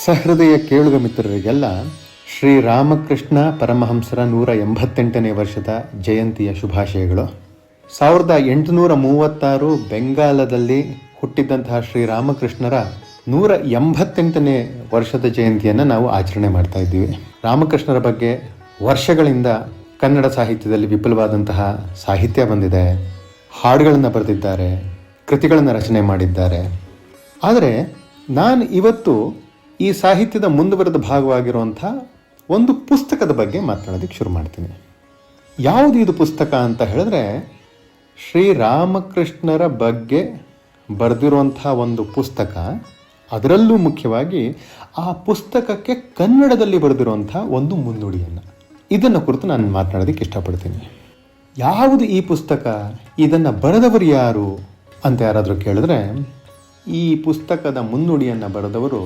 ಸಹೃದಯ ಕೇಳುಗ ಮಿತ್ರರಿಗೆಲ್ಲ ಶ್ರೀರಾಮಕೃಷ್ಣ ಪರಮಹಂಸರ 188ನೇ ವರ್ಷದ ಜಯಂತಿಯ ಶುಭಾಶಯಗಳು. 1836 ಬೆಂಗಾಲದಲ್ಲಿ ಹುಟ್ಟಿದ್ದಂತಹ ಶ್ರೀರಾಮಕೃಷ್ಣರ 188ನೇ ವರ್ಷದ ಜಯಂತಿಯನ್ನು ನಾವು ಆಚರಣೆ ಮಾಡ್ತಾ ಇದ್ದೀವಿ. ರಾಮಕೃಷ್ಣರ ಬಗ್ಗೆ ವರ್ಷಗಳಿಂದ ಕನ್ನಡ ಸಾಹಿತ್ಯದಲ್ಲಿ ವಿಪುಲವಾದಂತಹ ಸಾಹಿತ್ಯ ಬಂದಿದೆ, ಹಾಡುಗಳನ್ನು ಬರೆದಿದ್ದಾರೆ, ಕೃತಿಗಳನ್ನು ರಚನೆ ಮಾಡಿದ್ದಾರೆ. ಆದರೆ ನಾನು ಇವತ್ತು ಈ ಸಾಹಿತ್ಯದ ಮುಂದುವರೆದ ಭಾಗವಾಗಿರುವಂಥ ಒಂದು ಪುಸ್ತಕದ ಬಗ್ಗೆ ಮಾತನಾಡೋದಕ್ಕೆ ಶುರು ಮಾಡ್ತೀನಿ. ಯಾವುದು ಇದು ಪುಸ್ತಕ ಅಂತ ಹೇಳಿದ್ರೆ, ಶ್ರೀರಾಮಕೃಷ್ಣರ ಬಗ್ಗೆ ಬರೆದಿರುವಂಥ ಒಂದು ಪುಸ್ತಕ. ಅದರಲ್ಲೂ ಮುಖ್ಯವಾಗಿ ಆ ಪುಸ್ತಕಕ್ಕೆ ಕನ್ನಡದಲ್ಲಿ ಬರೆದಿರುವಂಥ ಒಂದು ಮುನ್ನುಡಿಯನ್ನು, ಇದನ್ನು ಕುರಿತು ನಾನು ಮಾತನಾಡೋದಕ್ಕೆ ಇಷ್ಟಪಡ್ತೀನಿ. ಯಾವುದು ಈ ಪುಸ್ತಕ, ಇದನ್ನು ಬರೆದವರು ಯಾರು ಅಂತ ಯಾರಾದರೂ ಕೇಳಿದ್ರೆ, ಈ ಪುಸ್ತಕದ ಮುನ್ನುಡಿಯನ್ನು ಬರೆದವರು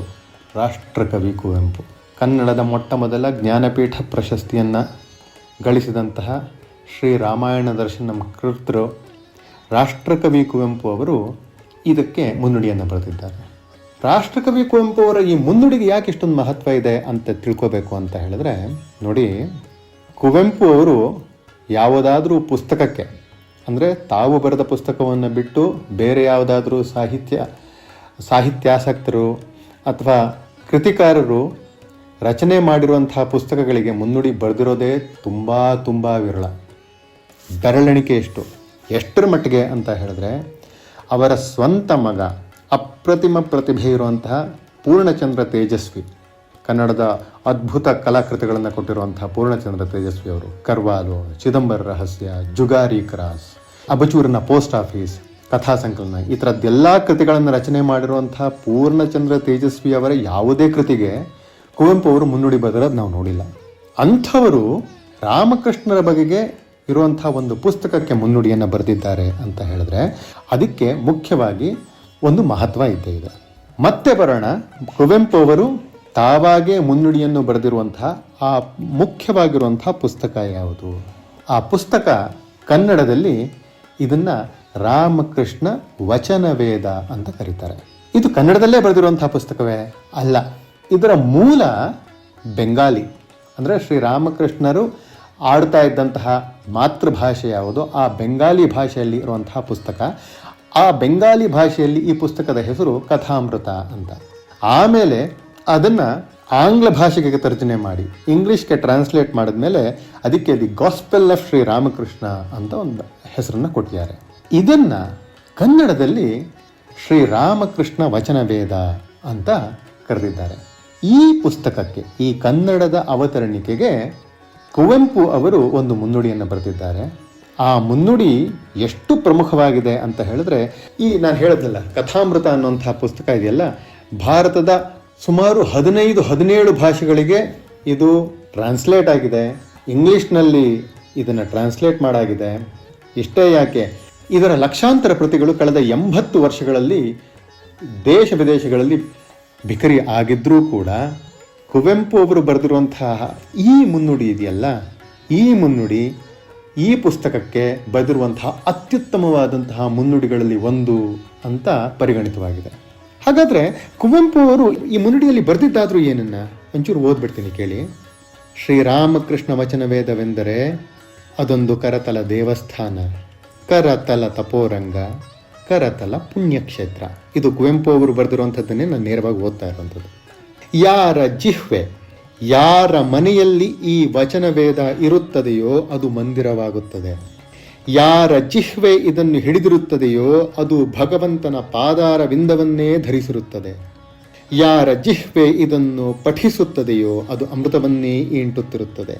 ರಾಷ್ಟ್ರಕವಿ ಕುವೆಂಪು. ಕನ್ನಡದ ಮೊಟ್ಟ ಮೊದಲ ಜ್ಞಾನಪೀಠ ಪ್ರಶಸ್ತಿಯನ್ನು ಗಳಿಸಿದಂತಹ ಶ್ರೀರಾಮಾಯಣ ದರ್ಶನಂ ಕರ್ತೃ ರಾಷ್ಟ್ರಕವಿ ಕುವೆಂಪು ಅವರು ಇದಕ್ಕೆ ಮುನ್ನುಡಿಯನ್ನು ಬರೆದಿದ್ದಾರೆ. ರಾಷ್ಟ್ರಕವಿ ಕುವೆಂಪು ಅವರ ಈ ಮುನ್ನುಡಿಗೆ ಯಾಕೆ ಇಷ್ಟೊಂದು ಮಹತ್ವ ಇದೆ ಅಂತ ತಿಳ್ಕೋಬೇಕು ಅಂತ ಹೇಳಿದ್ರೆ, ನೋಡಿ, ಕುವೆಂಪು ಅವರು ಯಾವುದಾದ್ರೂ ಪುಸ್ತಕಕ್ಕೆ, ಅಂದರೆ ತಾವು ಬರೆದ ಪುಸ್ತಕವನ್ನು ಬಿಟ್ಟು ಬೇರೆ ಯಾವುದಾದ್ರೂ ಸಾಹಿತ್ಯಾಸಕ್ತರು ಅಥವಾ ಕೃತಿಕಾರರು ರಚನೆ ಮಾಡಿರುವಂತಹ ಪುಸ್ತಕಗಳಿಗೆ ಮುನ್ನುಡಿ ಬರೆದಿರೋದೇ ತುಂಬ ವಿರಳ. ಬೆರಳೆಣಿಕೆಯಷ್ಟು. ಎಷ್ಟರ ಮಟ್ಟಿಗೆ ಅಂತ ಹೇಳಿದ್ರೆ, ಅವರ ಸ್ವಂತ ಮಗ, ಅಪ್ರತಿಮ ಪ್ರತಿಭೆ ಇರುವಂತಹ ಪೂರ್ಣಚಂದ್ರ ತೇಜಸ್ವಿ, ಕನ್ನಡದ ಅದ್ಭುತ ಕಲಾಕೃತಿಗಳನ್ನು ಕೊಟ್ಟಿರುವಂತಹ ಪೂರ್ಣಚಂದ್ರ ತೇಜಸ್ವಿ ಅವರು, ಕರ್ವಾಲು, ಚಿದಂಬರ ರಹಸ್ಯ, ಜುಗಾರಿ ಕ್ರಾಸ್, ಅಬಚೂರಿನ ಪೋಸ್ಟ್ ಆಫೀಸ್, ಕಥಾ ಸಂಕಲನ, ಈ ಥರದ್ದೆಲ್ಲ ಕೃತಿಗಳನ್ನು ರಚನೆ ಮಾಡಿರುವಂತಹ ಪೂರ್ಣಚಂದ್ರ ತೇಜಸ್ವಿ ಅವರ ಯಾವುದೇ ಕೃತಿಗೆ ಕುವೆಂಪು ಅವರು ಮುನ್ನುಡಿ ಬರೆದಿರೋದು ನಾವು ನೋಡಿಲ್ಲ. ಅಂಥವರು ರಾಮಕೃಷ್ಣರ ಬಗೆಗೆ ಇರುವಂಥ ಒಂದು ಪುಸ್ತಕಕ್ಕೆ ಮುನ್ನುಡಿಯನ್ನು ಬರೆದಿದ್ದಾರೆ ಅಂತ ಹೇಳಿದ್ರೆ, ಅದಕ್ಕೆ ಮುಖ್ಯವಾಗಿ ಒಂದು ಮಹತ್ವ ಇದ್ದೇ ಇದೆ. ಮತ್ತೆ ಬರೋಣ, ಕುವೆಂಪು ಅವರು ತಾವಾಗೇ ಮುನ್ನುಡಿಯನ್ನು ಬರೆದಿರುವಂತಹ ಆ ಮುಖ್ಯವಾಗಿರುವಂಥ ಪುಸ್ತಕ ಯಾವುದು? ಆ ಪುಸ್ತಕ ಕನ್ನಡದಲ್ಲಿ ಇದನ್ನು ರಾಮಕೃಷ್ಣ ವಚನವೇದ ಅಂತ ಕರೀತಾರೆ. ಇದು ಕನ್ನಡದಲ್ಲೇ ಬರೆದಿರುವಂತಹ ಪುಸ್ತಕವೇ ಅಲ್ಲ. ಇದರ ಮೂಲ ಬೆಂಗಾಲಿ. ಅಂದರೆ ಶ್ರೀರಾಮಕೃಷ್ಣರು ಆಡ್ತಾ ಇದ್ದಂತಹ ಮಾತೃಭಾಷೆ ಯಾವುದು, ಆ ಬೆಂಗಾಲಿ ಭಾಷೆಯಲ್ಲಿ ಇರುವಂತಹ ಪುಸ್ತಕ. ಆ ಬೆಂಗಾಲಿ ಭಾಷೆಯಲ್ಲಿ ಈ ಪುಸ್ತಕದ ಹೆಸರು ಕಥಾಮೃತ ಅಂತ. ಆಮೇಲೆ ಅದನ್ನು ಆಂಗ್ಲ ಭಾಷೆಗೆ ತರ್ಜನೆ ಮಾಡಿ ಇಂಗ್ಲೀಷ್ಗೆ ಟ್ರಾನ್ಸ್ಲೇಟ್ ಮಾಡಿದ್ಮೇಲೆ ಅದಕ್ಕೆ ದಿ ಗಾಸ್ಪೆಲ್ ಆಫ್ ಶ್ರೀರಾಮಕೃಷ್ಣ ಅಂತ ಒಂದು ಹೆಸರನ್ನು ಕೊಟ್ಟಿದ್ದಾರೆ. ಇದನ್ನು ಕನ್ನಡದಲ್ಲಿ ಶ್ರೀರಾಮಕೃಷ್ಣ ವಚನವೇದ ಅಂತ ಕರೆದಿದ್ದಾರೆ. ಈ ಪುಸ್ತಕಕ್ಕೆ, ಈ ಕನ್ನಡದ ಅವತರಣಿಕೆಗೆ ಕುವೆಂಪು ಅವರು ಒಂದು ಮುನ್ನುಡಿಯನ್ನು ಬರೆದಿದ್ದಾರೆ. ಆ ಮುನ್ನುಡಿ ಎಷ್ಟು ಪ್ರಮುಖವಾಗಿದೆ ಅಂತ ಹೇಳಿದ್ರೆ, ಈ ನಾನು ಹೇಳಿದ್ನಲ್ಲ ಕಥಾಮೃತ ಅನ್ನುವಂಥ ಪುಸ್ತಕ ಇದೆಯಲ್ಲ, ಭಾರತದ ಸುಮಾರು 15-17 ಭಾಷೆಗಳಿಗೆ ಇದು ಟ್ರಾನ್ಸ್ಲೇಟ್ ಆಗಿದೆ. ಇಂಗ್ಲೀಷ್ನಲ್ಲಿ ಇದನ್ನು ಟ್ರಾನ್ಸ್ಲೇಟ್ ಮಾಡಾಗಿದೆ. ಇಷ್ಟೇ ಯಾಕೆ, ಇದರ ಲಕ್ಷಾಂತರ ಪ್ರತಿಗಳು ಕಳೆದ 80 ವರ್ಷಗಳಲ್ಲಿ ದೇಶ ವಿದೇಶಗಳಲ್ಲಿ ಬಿಕರಿ ಆಗಿದ್ರೂ ಕೂಡ ಕುವೆಂಪು ಅವರು ಬರೆದಿರುವಂತಹ ಈ ಮುನ್ನುಡಿ ಇದೆಯಲ್ಲ, ಈ ಮುನ್ನುಡಿ ಈ ಪುಸ್ತಕಕ್ಕೆ ಬರೆದಿರುವಂತಹ ಅತ್ಯುತ್ತಮವಾದಂತಹ ಮುನ್ನುಡಿಗಳಲ್ಲಿ ಒಂದು ಅಂತ ಪರಿಗಣಿತವಾಗಿದೆ. ಹಾಗಾದರೆ ಕುವೆಂಪು ಅವರು ಈ ಮುನ್ನುಡಿಯಲ್ಲಿ ಬರೆದಿದ್ದಾದರೂ ಏನನ್ನ ಒಂಚೂರು ಓದ್ಬಿಡ್ತೀನಿ ಕೇಳಿ. ಶ್ರೀರಾಮಕೃಷ್ಣ ವಚನವೇದವೆಂದರೆ ಅದೊಂದು ಕರತಲ ದೇವಸ್ಥಾನ, ಕರತಲ ತಪೋರಂಗ, ಕರತಲ ಪುಣ್ಯಕ್ಷೇತ್ರ. ಇದು ಕುವೆಂಪು ಅವರು ಬರೆದಿರುವಂಥದ್ದನ್ನೇ ನಾನು ನೇರವಾಗಿ ಓದ್ತಾ ಇರುವಂಥದ್ದು. ಯಾರ ಜಿಹ್ವೆ, ಯಾರ ಮನೆಯಲ್ಲಿ ಈ ವಚನವೇದ ಇರುತ್ತದೆಯೋ ಅದು ಮಂದಿರವಾಗುತ್ತದೆ. ಯಾರ ಜಿಹ್ವೆ ಇದನ್ನು ಹಿಡಿದಿರುತ್ತದೆಯೋ ಅದು ಭಗವಂತನ ಪಾದಾರ ವಿಂದವನ್ನೇ ಧರಿಸಿರುತ್ತದೆ. ಯಾರ ಜಿಹ್ವೆ ಇದನ್ನು ಪಠಿಸುತ್ತದೆಯೋ ಅದು ಅಮೃತವನ್ನೇ ಈಂಟುತ್ತಿರುತ್ತದೆ.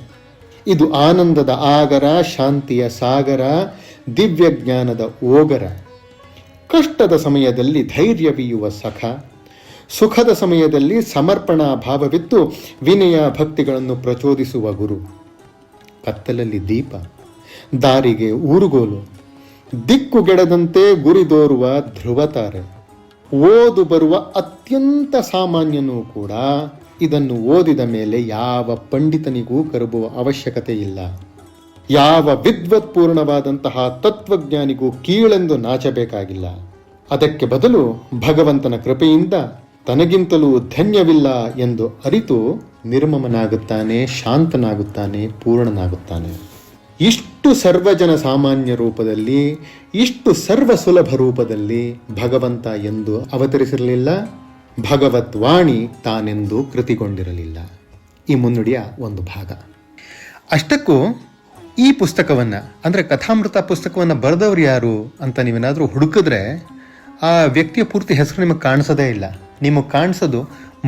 ಇದು ಆನಂದದ ಆಗರ, ಶಾಂತಿಯ ಸಾಗರ, ದಿವ್ಯ ಜ್ಞಾನದ ಓಗರ. ಕಷ್ಟದ ಸಮಯದಲ್ಲಿ ಧೈರ್ಯವೀಯುವ ಸಖ, ಸುಖದ ಸಮಯದಲ್ಲಿ ಸಮರ್ಪಣಾ ಭಾವವಿತ್ತು ವಿನಯ ಭಕ್ತಿಗಳನ್ನು ಪ್ರಚೋದಿಸುವ ಗುರು. ಕತ್ತಲಲ್ಲಿ ದೀಪ, ದಾರಿಗೆ ಊರುಗೋಲು, ದಿಕ್ಕುಗೆಡದಂತೆ ಗುರಿದೋರುವ ಧ್ರುವತಾರೆ. ಓದು ಬರುವ ಅತ್ಯಂತ ಸಾಮಾನ್ಯನೂ ಕೂಡ ಇದನ್ನು ಓದಿದ ಮೇಲೆ ಯಾವ ಪಂಡಿತನಿಗೂ ಕರುಬುವ ಅವಶ್ಯಕತೆ ಇಲ್ಲ. ಯಾವ ವಿದ್ವತ್ಪೂರ್ಣವಾದಂತಹ ತತ್ವಜ್ಞಾನಿಗೂ ಕೀಳೆಂದು ನಾಚಬೇಕಾಗಿಲ್ಲ. ಅದಕ್ಕೆ ಬದಲು ಭಗವಂತನ ಕೃಪೆಯಿಂದ ತನಗಿಂತಲೂ ಧನ್ಯವಿಲ್ಲ ಎಂದು ಅರಿತು ನಿರ್ಮಮನಾಗುತ್ತಾನೆ, ಶಾಂತನಾಗುತ್ತಾನೆ, ಪೂರ್ಣನಾಗುತ್ತಾನೆ. ಇಷ್ಟು ಸರ್ವಜನ ಸಾಮಾನ್ಯ ರೂಪದಲ್ಲಿ, ಇಷ್ಟು ಸರ್ವ ಸುಲಭ ರೂಪದಲ್ಲಿ ಭಗವಂತ ಎಂದು ಅವತರಿಸಿರಲಿಲ್ಲ. ಭಗವತ್ವಾಣಿ ತಾನೆಂದು ಕೃತಿಗೊಂಡಿರಲಿಲ್ಲ. ಈ ಮುನ್ನುಡಿಯ ಒಂದು ಭಾಗ. ಅಷ್ಟಕ್ಕೂ ಈ ಪುಸ್ತಕವನ್ನು, ಅಂದರೆ ಕಥಾಮೃತ ಪುಸ್ತಕವನ್ನು ಬರೆದವ್ರು ಯಾರು ಅಂತ ನೀವೇನಾದರೂ ಹುಡುಕಿದ್ರೆ ಆ ವ್ಯಕ್ತಿಯ ಪೂರ್ತಿ ಹೆಸರು ನಿಮಗೆ ಕಾಣಿಸೋದೇ ಇಲ್ಲ. ನಿಮಗೆ ಕಾಣಿಸೋದು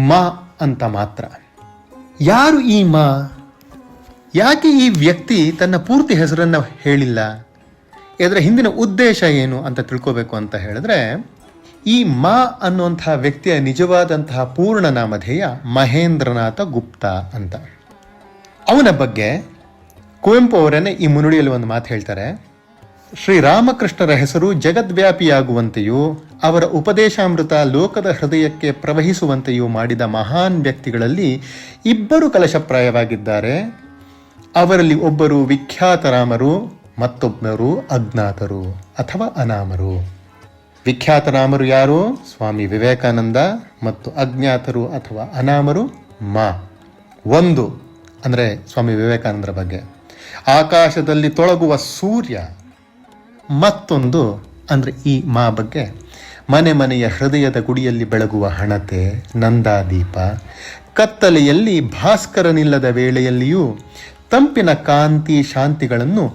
ಮಾ ಅಂತ ಮಾತ್ರ. ಯಾರು ಈ ಮಾ? ಯಾಕೆ ಈ ವ್ಯಕ್ತಿ ತನ್ನ ಪೂರ್ತಿ ಹೆಸರನ್ನು ಹೇಳಿಲ್ಲ? ಇದರ ಹಿಂದಿನ ಉದ್ದೇಶ ಏನು ಅಂತ ತಿಳ್ಕೋಬೇಕು ಅಂತ ಹೇಳಿದ್ರೆ, ಈ ಮಾ ಅನ್ನುವಂತಹ ವ್ಯಕ್ತಿಯ ನಿಜವಾದಂತಹ ಪೂರ್ಣ ನಾಮಧೇಯ ಮಹೇಂದ್ರನಾಥ ಗುಪ್ತ ಅಂತ. ಅವನ ಬಗ್ಗೆ ಕುವೆಂಪು ಅವರನ್ನೇ ಈ ಮುನ್ನುಡಿಯಲ್ಲಿ ಒಂದು ಮಾತು ಹೇಳ್ತಾರೆ. ಶ್ರೀರಾಮಕೃಷ್ಣರ ಹೆಸರು ಜಗದ್ವ್ಯಾಪಿಯಾಗುವಂತೆಯೂ ಅವರ ಉಪದೇಶಾಮೃತ ಲೋಕದ ಹೃದಯಕ್ಕೆ ಪ್ರವಹಿಸುವಂತೆಯೂ ಮಾಡಿದ ಮಹಾನ್ ವ್ಯಕ್ತಿಗಳಲ್ಲಿ ಇಬ್ಬರು ಕಲಶಪ್ರಾಯವಾಗಿದ್ದಾರೆ. ಅವರಲ್ಲಿ ಒಬ್ಬರು ವಿಖ್ಯಾತರಾಮರು, ಮತ್ತೊಬ್ಬರು ಅಜ್ಞಾತರು ಅಥವಾ ಅನಾಮರು. ವಿಖ್ಯಾತರಾಮರು ಯಾರು? ಸ್ವಾಮಿ ವಿವೇಕಾನಂದ. ಮತ್ತು ಅಜ್ಞಾತರು ಅಥವಾ ಅನಾಮರು ಮಾ. ಒಂದು ಅಂದರೆ ಸ್ವಾಮಿ ವಿವೇಕಾನಂದರ ಬಗ್ಗೆ ಆಕಾಶದಲ್ಲಿ ತೊಳಗುವ ಸೂರ್ಯ, ಮತ್ತೊಂದು ಅಂದರೆ ಈ ಮಾ ಬಗ್ಗೆ ಮನೆ ಮನೆಯ ಹೃದಯದ ಗುಡಿಯಲ್ಲಿ ಬೆಳಗುವ ಹಣತೆ, ನಂದಾದೀಪ, ಕತ್ತಲೆಯಲ್ಲಿ ಭಾಸ್ಕರನಿಲ್ಲದ ವೇಳೆಯಲ್ಲಿಯೂ ತಂಪಿನ ಕಾಂತಿ ಶಾಂತಿಗಳನ್ನು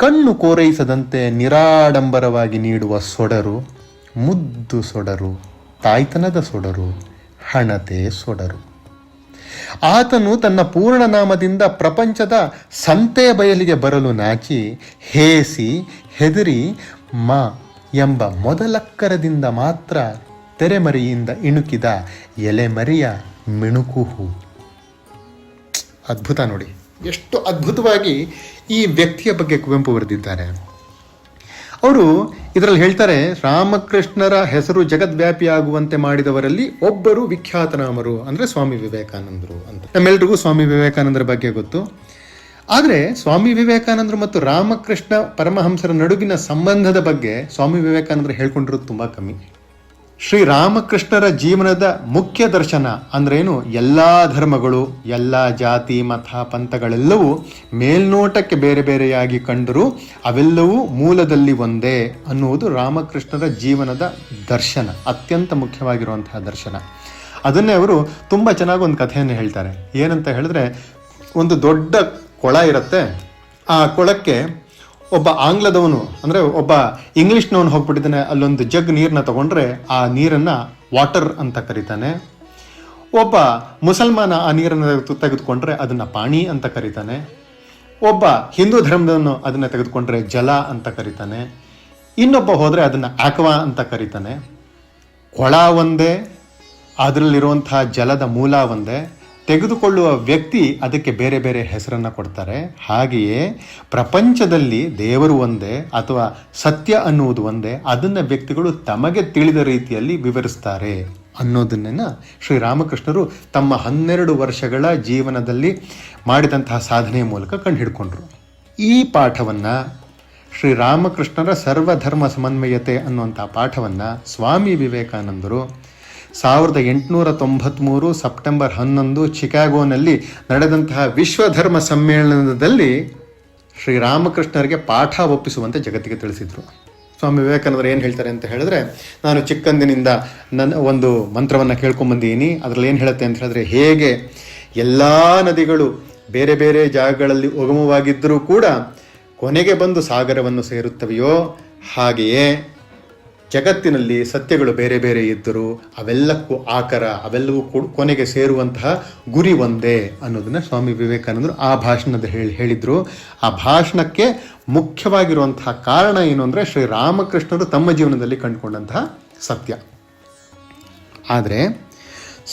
ಕಣ್ಣು ಕೋರೈಸದಂತೆ ನಿರಾಡಂಬರವಾಗಿ ನೀಡುವ ಸೊಡರು, ಮುದ್ದು ಸೊಡರು, ತಾಯ್ತನದ ಸೊಡರು, ಹಣತೆ ಸೊಡರು. ಆತನು ತನ್ನ ಪೂರ್ಣನಾಮದಿಂದ ಪ್ರಪಂಚದ ಸಂತೆಯ ಬಯಲಿಗೆ ಬರಲು ನಾಚಿ, ಹೇಸಿ, ಹೆದರಿ ಮಾ ಎಂಬ ಮೊದಲಕ್ಕರದಿಂದ ಮಾತ್ರ ತೆರೆಮರೆಯಿಂದ ಇಣುಕಿದ ಎಲೆಮರೆಯ ಮಿಣುಕು ಹೂ. ಅದ್ಭುತ ನೋಡಿ, ಎಷ್ಟು ಅದ್ಭುತವಾಗಿ ಈ ವ್ಯಕ್ತಿಯ ಬಗ್ಗೆ ಕುವೆಂಪು ಬರೆದಿದ್ದಾರೆ. ಅವರು ಇದರಲ್ಲಿ ಹೇಳ್ತಾರೆ, ರಾಮಕೃಷ್ಣರ ಹೆಸರು ಜಗದ್ವ್ಯಾಪಿಯಾಗುವಂತೆ ಮಾಡಿದವರಲ್ಲಿ ಒಬ್ಬರು ವಿಖ್ಯಾತನಾಮರು ಅಂದರೆ ಸ್ವಾಮಿ ವಿವೇಕಾನಂದರು ಅಂತ. ನಮ್ಮೆಲ್ರಿಗೂ ಸ್ವಾಮಿ ವಿವೇಕಾನಂದರ ಬಗ್ಗೆ ಗೊತ್ತು. ಆದರೆ ಸ್ವಾಮಿ ವಿವೇಕಾನಂದರು ಮತ್ತು ರಾಮಕೃಷ್ಣ ಪರಮಹಂಸರ ನಡುವಿನ ಸಂಬಂಧದ ಬಗ್ಗೆ ಸ್ವಾಮಿ ವಿವೇಕಾನಂದರು ಹೇಳ್ಕೊಂಡಿರೋದು ತುಂಬ ಕಮ್ಮಿ. ಶ್ರೀರಾಮಕೃಷ್ಣರ ಜೀವನದ ಮುಖ್ಯ ದರ್ಶನ ಅಂದ್ರೇನು? ಎಲ್ಲ ಧರ್ಮಗಳು, ಎಲ್ಲ ಜಾತಿ, ಮತ, ಪಂಥಗಳೆಲ್ಲವೂ ಮೇಲ್ನೋಟಕ್ಕೆ ಬೇರೆ ಬೇರೆಯಾಗಿ ಕಂಡರೂ ಅವೆಲ್ಲವೂ ಮೂಲದಲ್ಲಿ ಒಂದೇ ಅನ್ನುವುದು ರಾಮಕೃಷ್ಣರ ಜೀವನದ ದರ್ಶನ, ಅತ್ಯಂತ ಮುಖ್ಯವಾಗಿರುವಂತಹ ದರ್ಶನ. ಅದನ್ನೇ ಅವರು ತುಂಬ ಚೆನ್ನಾಗಿ ಒಂದು ಕಥೆಯನ್ನು ಹೇಳ್ತಾರೆ. ಏನಂತ ಹೇಳಿದ್ರೆ, ಒಂದು ದೊಡ್ಡ ಕೊಳ ಇರುತ್ತೆ. ಆ ಕೊಳಕ್ಕೆ ಒಬ್ಬ ಆಂಗ್ಲದವನು ಅಂದರೆ ಒಬ್ಬ ಇಂಗ್ಲೀಷ್ನವನು ಹೋಗ್ಬಿಟ್ಟಿದ್ದಾನೆ. ಅಲ್ಲೊಂದು ಜಗ್ ನೀರನ್ನ ತಗೊಂಡ್ರೆ ಆ ನೀರನ್ನು ವಾಟರ್ ಅಂತ ಕರೀತಾನೆ. ಒಬ್ಬ ಮುಸಲ್ಮಾನ ಆ ನೀರನ್ನು ತೆಗೆದುಕೊಂಡ್ರೆ ಅದನ್ನು ಪಾಣಿ ಅಂತ ಕರೀತಾನೆ. ಒಬ್ಬ ಹಿಂದೂ ಧರ್ಮದವನು ಅದನ್ನು ತೆಗೆದುಕೊಂಡ್ರೆ ಜಲ ಅಂತ ಕರೀತಾನೆ. ಇನ್ನೊಬ್ಬ ಹೋದರೆ ಅದನ್ನು ಆಕ್ವಾ ಅಂತ ಕರೀತಾನೆ. ಕೊಳ ಒಂದೇ, ಅದರಲ್ಲಿರುವಂತಹ ಜಲದ ಮೂಲ ಒಂದೇ, ತೆಗೆದುಕೊಳ್ಳುವ ವ್ಯಕ್ತಿ ಅದಕ್ಕೆ ಬೇರೆ ಬೇರೆ ಹೆಸರನ್ನು ಕೊಡ್ತಾರೆ. ಹಾಗೆಯೇ ಪ್ರಪಂಚದಲ್ಲಿ ದೇವರು ಒಂದೇ ಅಥವಾ ಸತ್ಯ ಅನ್ನುವುದು ಒಂದೇ, ಅದನ್ನು ವ್ಯಕ್ತಿಗಳು ತಮಗೆ ತಿಳಿದ ರೀತಿಯಲ್ಲಿ ವಿವರಿಸ್ತಾರೆ ಅನ್ನೋದನ್ನ ಶ್ರೀರಾಮಕೃಷ್ಣರು ತಮ್ಮ 12 ವರ್ಷಗಳ ಜೀವನದಲ್ಲಿ ಮಾಡಿದಂತಹ ಸಾಧನೆಯ ಮೂಲಕ ಕಂಡುಹಿಡ್ಕೊಂಡ್ರು. ಈ ಪಾಠವನ್ನು, ಶ್ರೀರಾಮಕೃಷ್ಣರ ಸರ್ವಧರ್ಮ ಸಮನ್ವಯತೆ ಅನ್ನುವಂಥ ಪಾಠವನ್ನು ಸ್ವಾಮಿ ವಿವೇಕಾನಂದರು 1893 ಸೆಪ್ಟೆಂಬರ್ 11 ಚಿಕಾಗೋನಲ್ಲಿ ನಡೆದಂತಹ ವಿಶ್ವಧರ್ಮ ಸಮ್ಮೇಳನದಲ್ಲಿ ಶ್ರೀರಾಮಕೃಷ್ಣರಿಗೆ ಪಾಠ ಒಪ್ಪಿಸುವಂತೆ ಜಗತ್ತಿಗೆ ತಿಳಿಸಿದರು. ಸ್ವಾಮಿ ವಿವೇಕಾನಂದರು ಏನು ಹೇಳ್ತಾರೆ ಅಂತ ಹೇಳಿದ್ರೆ, ನಾನು ಚಿಕ್ಕಂದಿನಿಂದ ನನ್ನ ಒಂದು ಮಂತ್ರವನ್ನು ಕೇಳ್ಕೊಂಬಂದಿದ್ದೀನಿ. ಅದರಲ್ಲಿ ಏನು ಹೇಳುತ್ತೆ ಅಂತ ಹೇಳಿದ್ರೆ, ಹೇಗೆ ಎಲ್ಲ ನದಿಗಳು ಬೇರೆ ಬೇರೆ ಜಾಗಗಳಲ್ಲಿ ಉಗಮವಾಗಿದ್ದರೂ ಕೂಡ ಕೊನೆಗೆ ಬಂದು ಸಾಗರವನ್ನು ಸೇರುತ್ತವೆಯೋ, ಹಾಗೆಯೇ ಜಗತ್ತಿನಲ್ಲಿ ಸತ್ಯಗಳು ಬೇರೆ ಬೇರೆ ಇದ್ದರೂ ಅವೆಲ್ಲಕ್ಕೂ ಆಕರ, ಅವೆಲ್ಲವೂ ಕೊನೆಗೆ ಸೇರುವಂತಹ ಗುರಿ ಒಂದೇ ಅನ್ನೋದನ್ನು ಸ್ವಾಮಿ ವಿವೇಕಾನಂದರು ಆ ಭಾಷಣದಲ್ಲಿ ಹೇಳಿದರು. ಆ ಭಾಷಣಕ್ಕೆ ಮುಖ್ಯವಾಗಿರುವಂತಹ ಕಾರಣ ಏನು ಅಂದರೆ, ಶ್ರೀರಾಮಕೃಷ್ಣರು ತಮ್ಮ ಜೀವನದಲ್ಲಿ ಕಂಡುಕೊಂಡಂತಹ ಸತ್ಯ. ಆದರೆ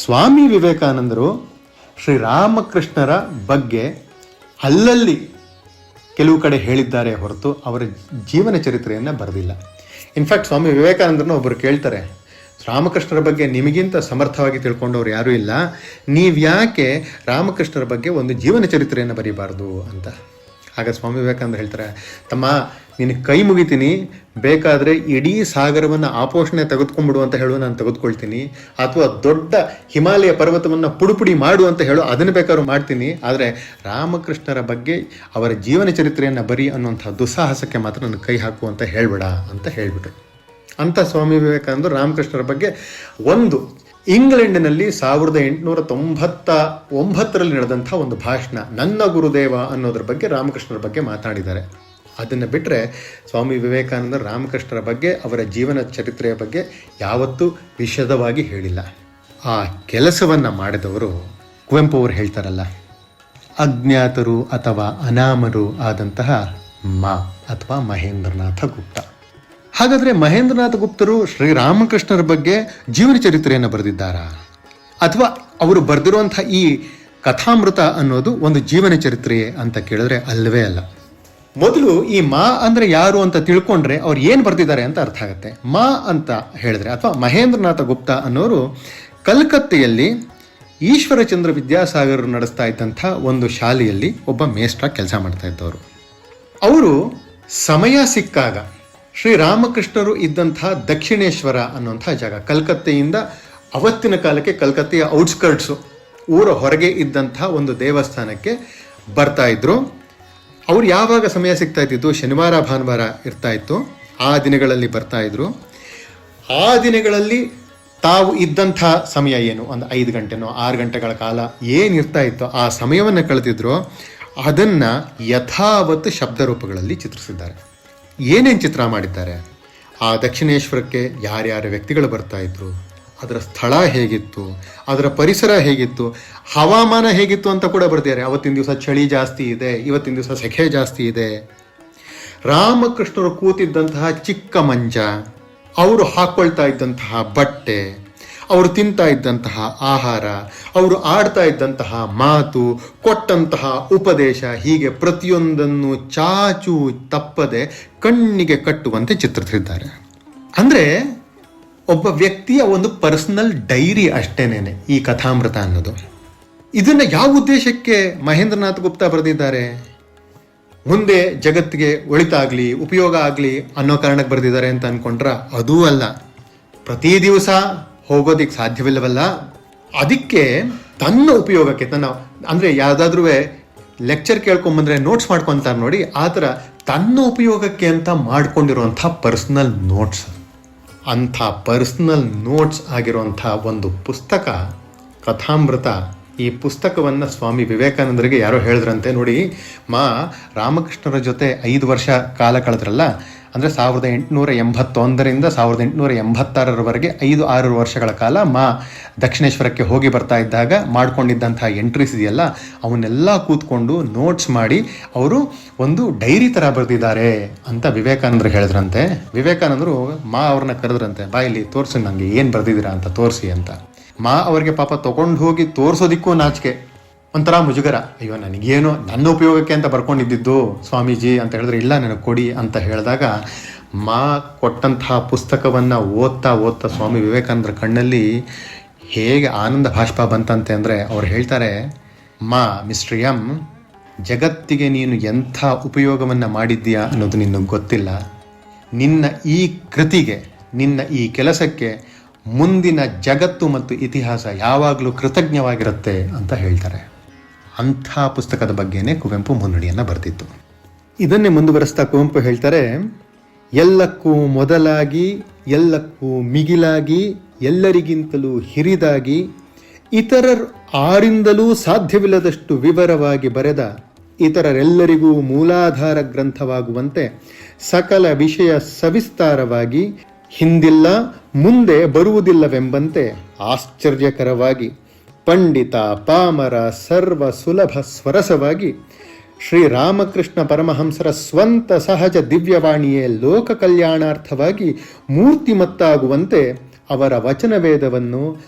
ಸ್ವಾಮಿ ವಿವೇಕಾನಂದರು ಶ್ರೀರಾಮಕೃಷ್ಣರ ಬಗ್ಗೆ ಅಲ್ಲಲ್ಲಿ ಕೆಲವು ಕಡೆ ಹೇಳಿದ್ದಾರೆ ಹೊರತು ಅವರ ಜೀವನ ಚರಿತ್ರೆಯನ್ನು ಬರೆದಿಲ್ಲ. ಇನ್ಫ್ಯಾಕ್ಟ್ ಸ್ವಾಮಿ ವಿವೇಕಾನಂದರನ್ನ ಒಬ್ಬರು ಕೇಳ್ತಾರೆ, ರಾಮಕೃಷ್ಣರ ಬಗ್ಗೆ ನಿಮಗಿಂತ ಸಮರ್ಥವಾಗಿ ತಿಳ್ಕೊಂಡವ್ರು ಯಾರೂ ಇಲ್ಲ, ನೀವ್ಯಾಕೆ ರಾಮಕೃಷ್ಣರ ಬಗ್ಗೆ ಒಂದು ಜೀವನ ಚರಿತ್ರೆಯನ್ನು ಬರೀಬಾರ್ದು ಅಂತ. ಆಗ ಸ್ವಾಮಿ ವಿವೇಕಾನಂದ ಹೇಳ್ತಾರೆ, ತಮ್ಮ ನಿನಗೆ ಕೈ ಮುಗಿತೀನಿ, ಬೇಕಾದರೆ ಇಡೀ ಸಾಗರವನ್ನು ಆಪೋಷಣೆ ತೆಗೆದುಕೊಂಡ್ಬಿಡು ಅಂತ ಹೇಳು, ನಾನು ತೆಗೆದುಕೊಳ್ತೀನಿ. ಅಥವಾ ದೊಡ್ಡ ಹಿಮಾಲಯ ಪರ್ವತವನ್ನು ಪುಡಿ ಮಾಡು ಅಂತ ಹೇಳು, ಅದನ್ನು ಬೇಕಾದ್ರೂ ಮಾಡ್ತೀನಿ. ಆದರೆ ರಾಮಕೃಷ್ಣರ ಬಗ್ಗೆ ಅವರ ಜೀವನ ಚರಿತ್ರೆಯನ್ನು ಬರಿ ಅನ್ನುವಂಥ ದುಸ್ಸಾಹಸಕ್ಕೆ ಮಾತ್ರ ನನ್ನ ಕೈ ಹಾಕು ಅಂತ ಹೇಳ್ಬೇಡ ಅಂತ ಹೇಳಿಬಿಟ್ರು. ಅಂಥ ಸ್ವಾಮಿ ವಿವೇಕಾನಂದರು ರಾಮಕೃಷ್ಣರ ಬಗ್ಗೆ ಒಂದು ಇಂಗ್ಲೆಂಡಿನಲ್ಲಿ 1899 ನಡೆದಂಥ ಒಂದು ಭಾಷಣ, ನನ್ನ ಗುರುದೇವ ಅನ್ನೋದ್ರ ಬಗ್ಗೆ ರಾಮಕೃಷ್ಣರ ಬಗ್ಗೆ ಮಾತನಾಡಿದ್ದಾರೆ. ಅದನ್ನು ಬಿಟ್ಟರೆ ಸ್ವಾಮಿ ವಿವೇಕಾನಂದರು ರಾಮಕೃಷ್ಣರ ಬಗ್ಗೆ, ಅವರ ಜೀವನ ಚರಿತ್ರೆಯ ಬಗ್ಗೆ ಯಾವತ್ತೂ ವಿಶದವಾಗಿ ಹೇಳಿಲ್ಲ. ಆ ಕೆಲಸವನ್ನು ಮಾಡಿದವರು ಕುವೆಂಪು ಅವರು ಹೇಳ್ತಾರಲ್ಲ, ಅಜ್ಞಾತರು ಅಥವಾ ಅನಾಮರು ಆದಂತಹ ಅಥವಾ ಮಹೇಂದ್ರನಾಥ ಗುಪ್ತ. ಹಾಗಾದರೆ ಮಹೇಂದ್ರನಾಥ ಗುಪ್ತರು ಶ್ರೀರಾಮಕೃಷ್ಣರ ಬಗ್ಗೆ ಜೀವನ ಚರಿತ್ರೆಯನ್ನು ಬರೆದಿದ್ದಾರಾ? ಅಥವಾ ಅವರು ಬರೆದಿರುವಂಥ ಈ ಕಥಾಮೃತ ಅನ್ನೋದು ಒಂದು ಜೀವನ ಚರಿತ್ರೆಯೇ ಅಂತ ಕೇಳಿದ್ರೆ ಅಲ್ಲವೇ ಅಲ್ಲ. ಮೊದಲು ಈ ಅಂದರೆ ಯಾರು ಅಂತ ತಿಳ್ಕೊಂಡ್ರೆ ಅವ್ರು ಏನು ಬರೆದಿದ್ದಾರೆ ಅಂತ ಅರ್ಥ ಆಗುತ್ತೆ. ಅಂತ ಹೇಳಿದ್ರೆ ಅಥವಾ ಮಹೇಂದ್ರನಾಥ ಗುಪ್ತ ಅನ್ನೋರು ಕಲ್ಕತ್ತೆಯಲ್ಲಿ ಈಶ್ವರಚಂದ್ರ ವಿದ್ಯಾಸಾಗರ್ ನಡೆಸ್ತಾ ಇದ್ದಂಥ ಒಂದು ಶಾಲೆಯಲ್ಲಿ ಒಬ್ಬ ಮೇಸ್ಟ್ರಾಗಿ ಕೆಲಸ ಮಾಡ್ತಾ ಇದ್ದವರು. ಅವರು ಸಮಯ ಸಿಕ್ಕಾಗ ಶ್ರೀರಾಮಕೃಷ್ಣರು ಇದ್ದಂಥ ದಕ್ಷಿಣೇಶ್ವರ ಅನ್ನುವಂಥ ಜಾಗ, ಕಲ್ಕತ್ತೆಯಿಂದ ಅವತ್ತಿನ ಕಾಲಕ್ಕೆ ಕಲ್ಕತ್ತೆಯ ಔಟ್ಸ್ಕರ್ಟ್ಸು, ಊರ ಹೊರಗೆ ಇದ್ದಂಥ ಒಂದು ದೇವಸ್ಥಾನಕ್ಕೆ ಬರ್ತಾ ಇದ್ರು. ಅವ್ರು ಯಾವಾಗ ಸಮಯ ಸಿಗ್ತಾ ಇದ್ದಿದ್ದು, ಶನಿವಾರ ಭಾನುವಾರ ಇರ್ತಾ ಇತ್ತು, ಆ ದಿನಗಳಲ್ಲಿ ಬರ್ತಾ ಇದ್ರು. ಆ ದಿನಗಳಲ್ಲಿ ತಾವು ಇದ್ದಂಥ ಸಮಯ ಏನು, ಒಂದು 5 ಗಂಟೆನೋ 6 ಗಂಟೆಗಳ ಕಾಲ ಏನಿರ್ತಾ ಇತ್ತೋ ಆ ಸಮಯವನ್ನು ಕಳೆದಿದ್ರು. ಅದನ್ನು ಯಥಾವತ್ತು ಶಬ್ದ ರೂಪಗಳಲ್ಲಿ ಚಿತ್ರಿಸಿದ್ದಾರೆ. ಏನೇನು ಚಿತ್ರ ಮಾಡಿದ್ದಾರೆ, ಆ ದಕ್ಷಿಣೇಶ್ವರಕ್ಕೆ ಯಾರ್ಯಾರ ವ್ಯಕ್ತಿಗಳು ಬರ್ತಾ ಇದ್ರು, ಅದರ ಸ್ಥಳ ಹೇಗಿತ್ತು, ಅದರ ಪರಿಸರ ಹೇಗಿತ್ತು, ಹವಾಮಾನ ಹೇಗಿತ್ತು ಅಂತ ಕೂಡ ಬರ್ತಿದ್ದಾರೆ. ಅವತ್ತಿನ ದಿವಸ ಚಳಿ ಜಾಸ್ತಿ ಇದೆ, ಇವತ್ತಿನ ದಿವಸ ಸೆಖೆ ಜಾಸ್ತಿ ಇದೆ. ರಾಮಕೃಷ್ಣರು ಕೂತಿದ್ದಂತಹ ಚಿಕ್ಕ ಮಂಚ, ಅವರು ಹಾಕ್ಕೊಳ್ತಾ ಇದ್ದಂತಹ ಬಟ್ಟೆ, ಅವರು ತಿಂತಾ ಇದ್ದಂತಹ ಆಹಾರ, ಅವರು ಆಡ್ತಾ ಇದ್ದಂತಹ ಮಾತು, ಕೊಟ್ಟಂತಹ ಉಪದೇಶ, ಹೀಗೆ ಪ್ರತಿಯೊಂದನ್ನು ಚಾಚು ತಪ್ಪದೆ ಕಣ್ಣಿಗೆ ಕಟ್ಟುವಂತೆ ಚಿತ್ರಿಸಿದ್ದಾರೆ. ಅಂದರೆ ಒಬ್ಬ ವ್ಯಕ್ತಿಯ ಒಂದು ಪರ್ಸನಲ್ ಡೈರಿ ಅಷ್ಟೇನೇನೆ ಈ ಕಥಾಮೃತ ಅನ್ನೋದು. ಇದನ್ನು ಯಾವ ಉದ್ದೇಶಕ್ಕೆ ಮಹೇಂದ್ರನಾಥ ಗುಪ್ತ ಬರೆದಿದ್ದಾರೆ? ಮುಂದೆ ಜಗತ್ತಿಗೆ ಒಳಿತಾಗಲಿ, ಉಪಯೋಗ ಆಗಲಿ ಅನ್ನೋ ಕಾರಣಕ್ಕೆ ಬರೆದಿದ್ದಾರೆ ಅಂತ ಅಂದ್ಕೊಂಡ್ರ? ಅದೂ ಅಲ್ಲ. ಪ್ರತಿ ದಿವಸ ಹೋಗೋದಿಕ್ಕೆ ಸಾಧ್ಯವಿಲ್ಲವಲ್ಲ, ಅದಕ್ಕೆ ತನ್ನ ಉಪಯೋಗಕ್ಕೆ, ಅಂದರೆ ಯಾವುದಾದ್ರೂ ಲೆಕ್ಚರ್ ಕೇಳ್ಕೊಂಬಂದ್ರೆ ನೋಟ್ಸ್ ಮಾಡ್ಕೊತಾರೆ ನೋಡಿ, ಆ ಥರ ತನ್ನ ಉಪಯೋಗಕ್ಕೆ ಅಂತ ಮಾಡ್ಕೊಂಡಿರುವಂಥ ಪರ್ಸ್ನಲ್ ನೋಟ್ಸ್. ಅಂಥ ಪರ್ಸ್ನಲ್ ನೋಟ್ಸ್ ಆಗಿರುವಂಥ ಒಂದು ಪುಸ್ತಕ ಕಥಾಮೃತ. ಈ ಪುಸ್ತಕವನ್ನು ಸ್ವಾಮಿ ವಿವೇಕಾನಂದರಿಗೆ ಯಾರೋ ಹೇಳಿದ್ರಂತೆ, ನೋಡಿ ರಾಮಕೃಷ್ಣರ ಜೊತೆ 5 ವರ್ಷ ಕಾಲ ಕಳೆದ್ರಲ್ಲ, ಅಂದರೆ 1881ರಿಂದ 1886ರವರೆಗೆ 5-6 ವರ್ಷಗಳ ಕಾಲ ದಕ್ಷಿಣೇಶ್ವರಕ್ಕೆ ಹೋಗಿ ಬರ್ತಾ ಇದ್ದಾಗ ಮಾಡ್ಕೊಂಡಿದ್ದಂಥ ಎಂಟ್ರೀಸ್ ಇದೆಯಲ್ಲ, ಅವನ್ನೆಲ್ಲ ಕೂತ್ಕೊಂಡು ನೋಟ್ಸ್ ಮಾಡಿ ಅವರು ಒಂದು ಡೈರಿ ಥರ ಬರೆದಿದ್ದಾರೆ ಅಂತ ವಿವೇಕಾನಂದರು ಹೇಳಿದ್ರಂತೆ. ವಿವೇಕಾನಂದರು ಅವ್ರನ್ನ ಕರೆದ್ರಂತೆ, ಇಲ್ಲಿ ತೋರಿಸಿ, ನನಗೆ ಏನು ಬರೆದಿದ್ದೀರಾ ಅಂತ ತೋರಿಸಿ ಅಂತ. ಅವ್ರಿಗೆ ಪಾಪ ತೊಗೊಂಡು ಹೋಗಿ ತೋರಿಸೋದಿಕ್ಕೂ ನಾಚಿಕೆ, ಒಂಥರ ಮುಜುಗರ. ಅಯ್ಯೋ, ನನಗೇನು ನನ್ನ ಉಪಯೋಗಕ್ಕೆ ಅಂತ ಬರ್ಕೊಂಡಿದ್ದು ಸ್ವಾಮೀಜಿ ಅಂತ ಹೇಳಿದ್ರೆ, ಇಲ್ಲ ನನಗೆ ಕೊಡಿ ಅಂತ ಹೇಳಿದಾಗ ಕೊಟ್ಟಂತಹ ಪುಸ್ತಕವನ್ನು ಓದ್ತಾ ಸ್ವಾಮಿ ವಿವೇಕಾನಂದರ ಕಣ್ಣಲ್ಲಿ ಹೇಗೆ ಆನಂದ ಭಾಷ್ಪ ಬಂತಂತೆ ಅಂದರೆ, ಅವ್ರು ಹೇಳ್ತಾರೆ, ಮಿಸ್ಟರ್ ಎಂ, ಜಗತ್ತಿಗೆ ನೀನು ಎಂಥ ಉಪಯೋಗವನ್ನು ಮಾಡಿದ್ದೀಯಾ ಅನ್ನೋದು ನಿನಗೆ ಗೊತ್ತಿಲ್ಲ. ನಿನ್ನ ಈ ಕೃತಿಗೆ, ನಿನ್ನ ಈ ಕೆಲಸಕ್ಕೆ ಮುಂದಿನ ಜಗತ್ತು ಮತ್ತು ಇತಿಹಾಸ ಯಾವಾಗಲೂ ಕೃತಜ್ಞವಾಗಿರುತ್ತೆ ಅಂತ ಹೇಳ್ತಾರೆ. ಅಂಥ ಪುಸ್ತಕದ ಬಗ್ಗೆನೇ ಕುವೆಂಪು ಮುನ್ನುಡಿಯನ್ನು ಬರೆದಿತ್ತು. ಇದನ್ನೇ ಮುಂದುವರೆಸ್ತಾ ಕುವೆಂಪು ಹೇಳ್ತಾರೆ, ಎಲ್ಲಕ್ಕೂ ಮೊದಲಾಗಿ, ಎಲ್ಲಕ್ಕೂ ಮಿಗಿಲಾಗಿ, ಎಲ್ಲರಿಗಿಂತಲೂ ಹಿರಿದಾಗಿ, ಇತರರು ಆರಿಂದಲೂ ಸಾಧ್ಯವಿಲ್ಲದಷ್ಟು ವಿವರವಾಗಿ ಬರೆದ, ಇತರರೆಲ್ಲರಿಗೂ ಮೂಲಾಧಾರ ಗ್ರಂಥವಾಗುವಂತೆ ಸಕಲ ವಿಷಯ ಸವಿಸ್ತಾರವಾಗಿ, ಹಿಂದಿಲ್ಲ ಮುಂದೆ ಬರುವುದಿಲ್ಲವೆಂಬಂತೆ ಆಶ್ಚರ್ಯಕರವಾಗಿ, ಪಂಡಿತ ಪಾಮರ ಸರ್ವ ಸುಲಭ ಸ್ವರಸವಾಗಿ, ಶ್ರೀರಾಮಕೃಷ್ಣ ಪರಮಹಂಸರ ಸ್ವಂತ ಸಹಜ ದಿವ್ಯವಾಣಿಯೇ ಲೋಕ ಕಲ್ಯಾಣಾರ್ಥವಾಗಿ ಮೂರ್ತಿಮತ್ತಾಗುವಂತೆ ಅವರ ವಚನವೇದವನ್ನು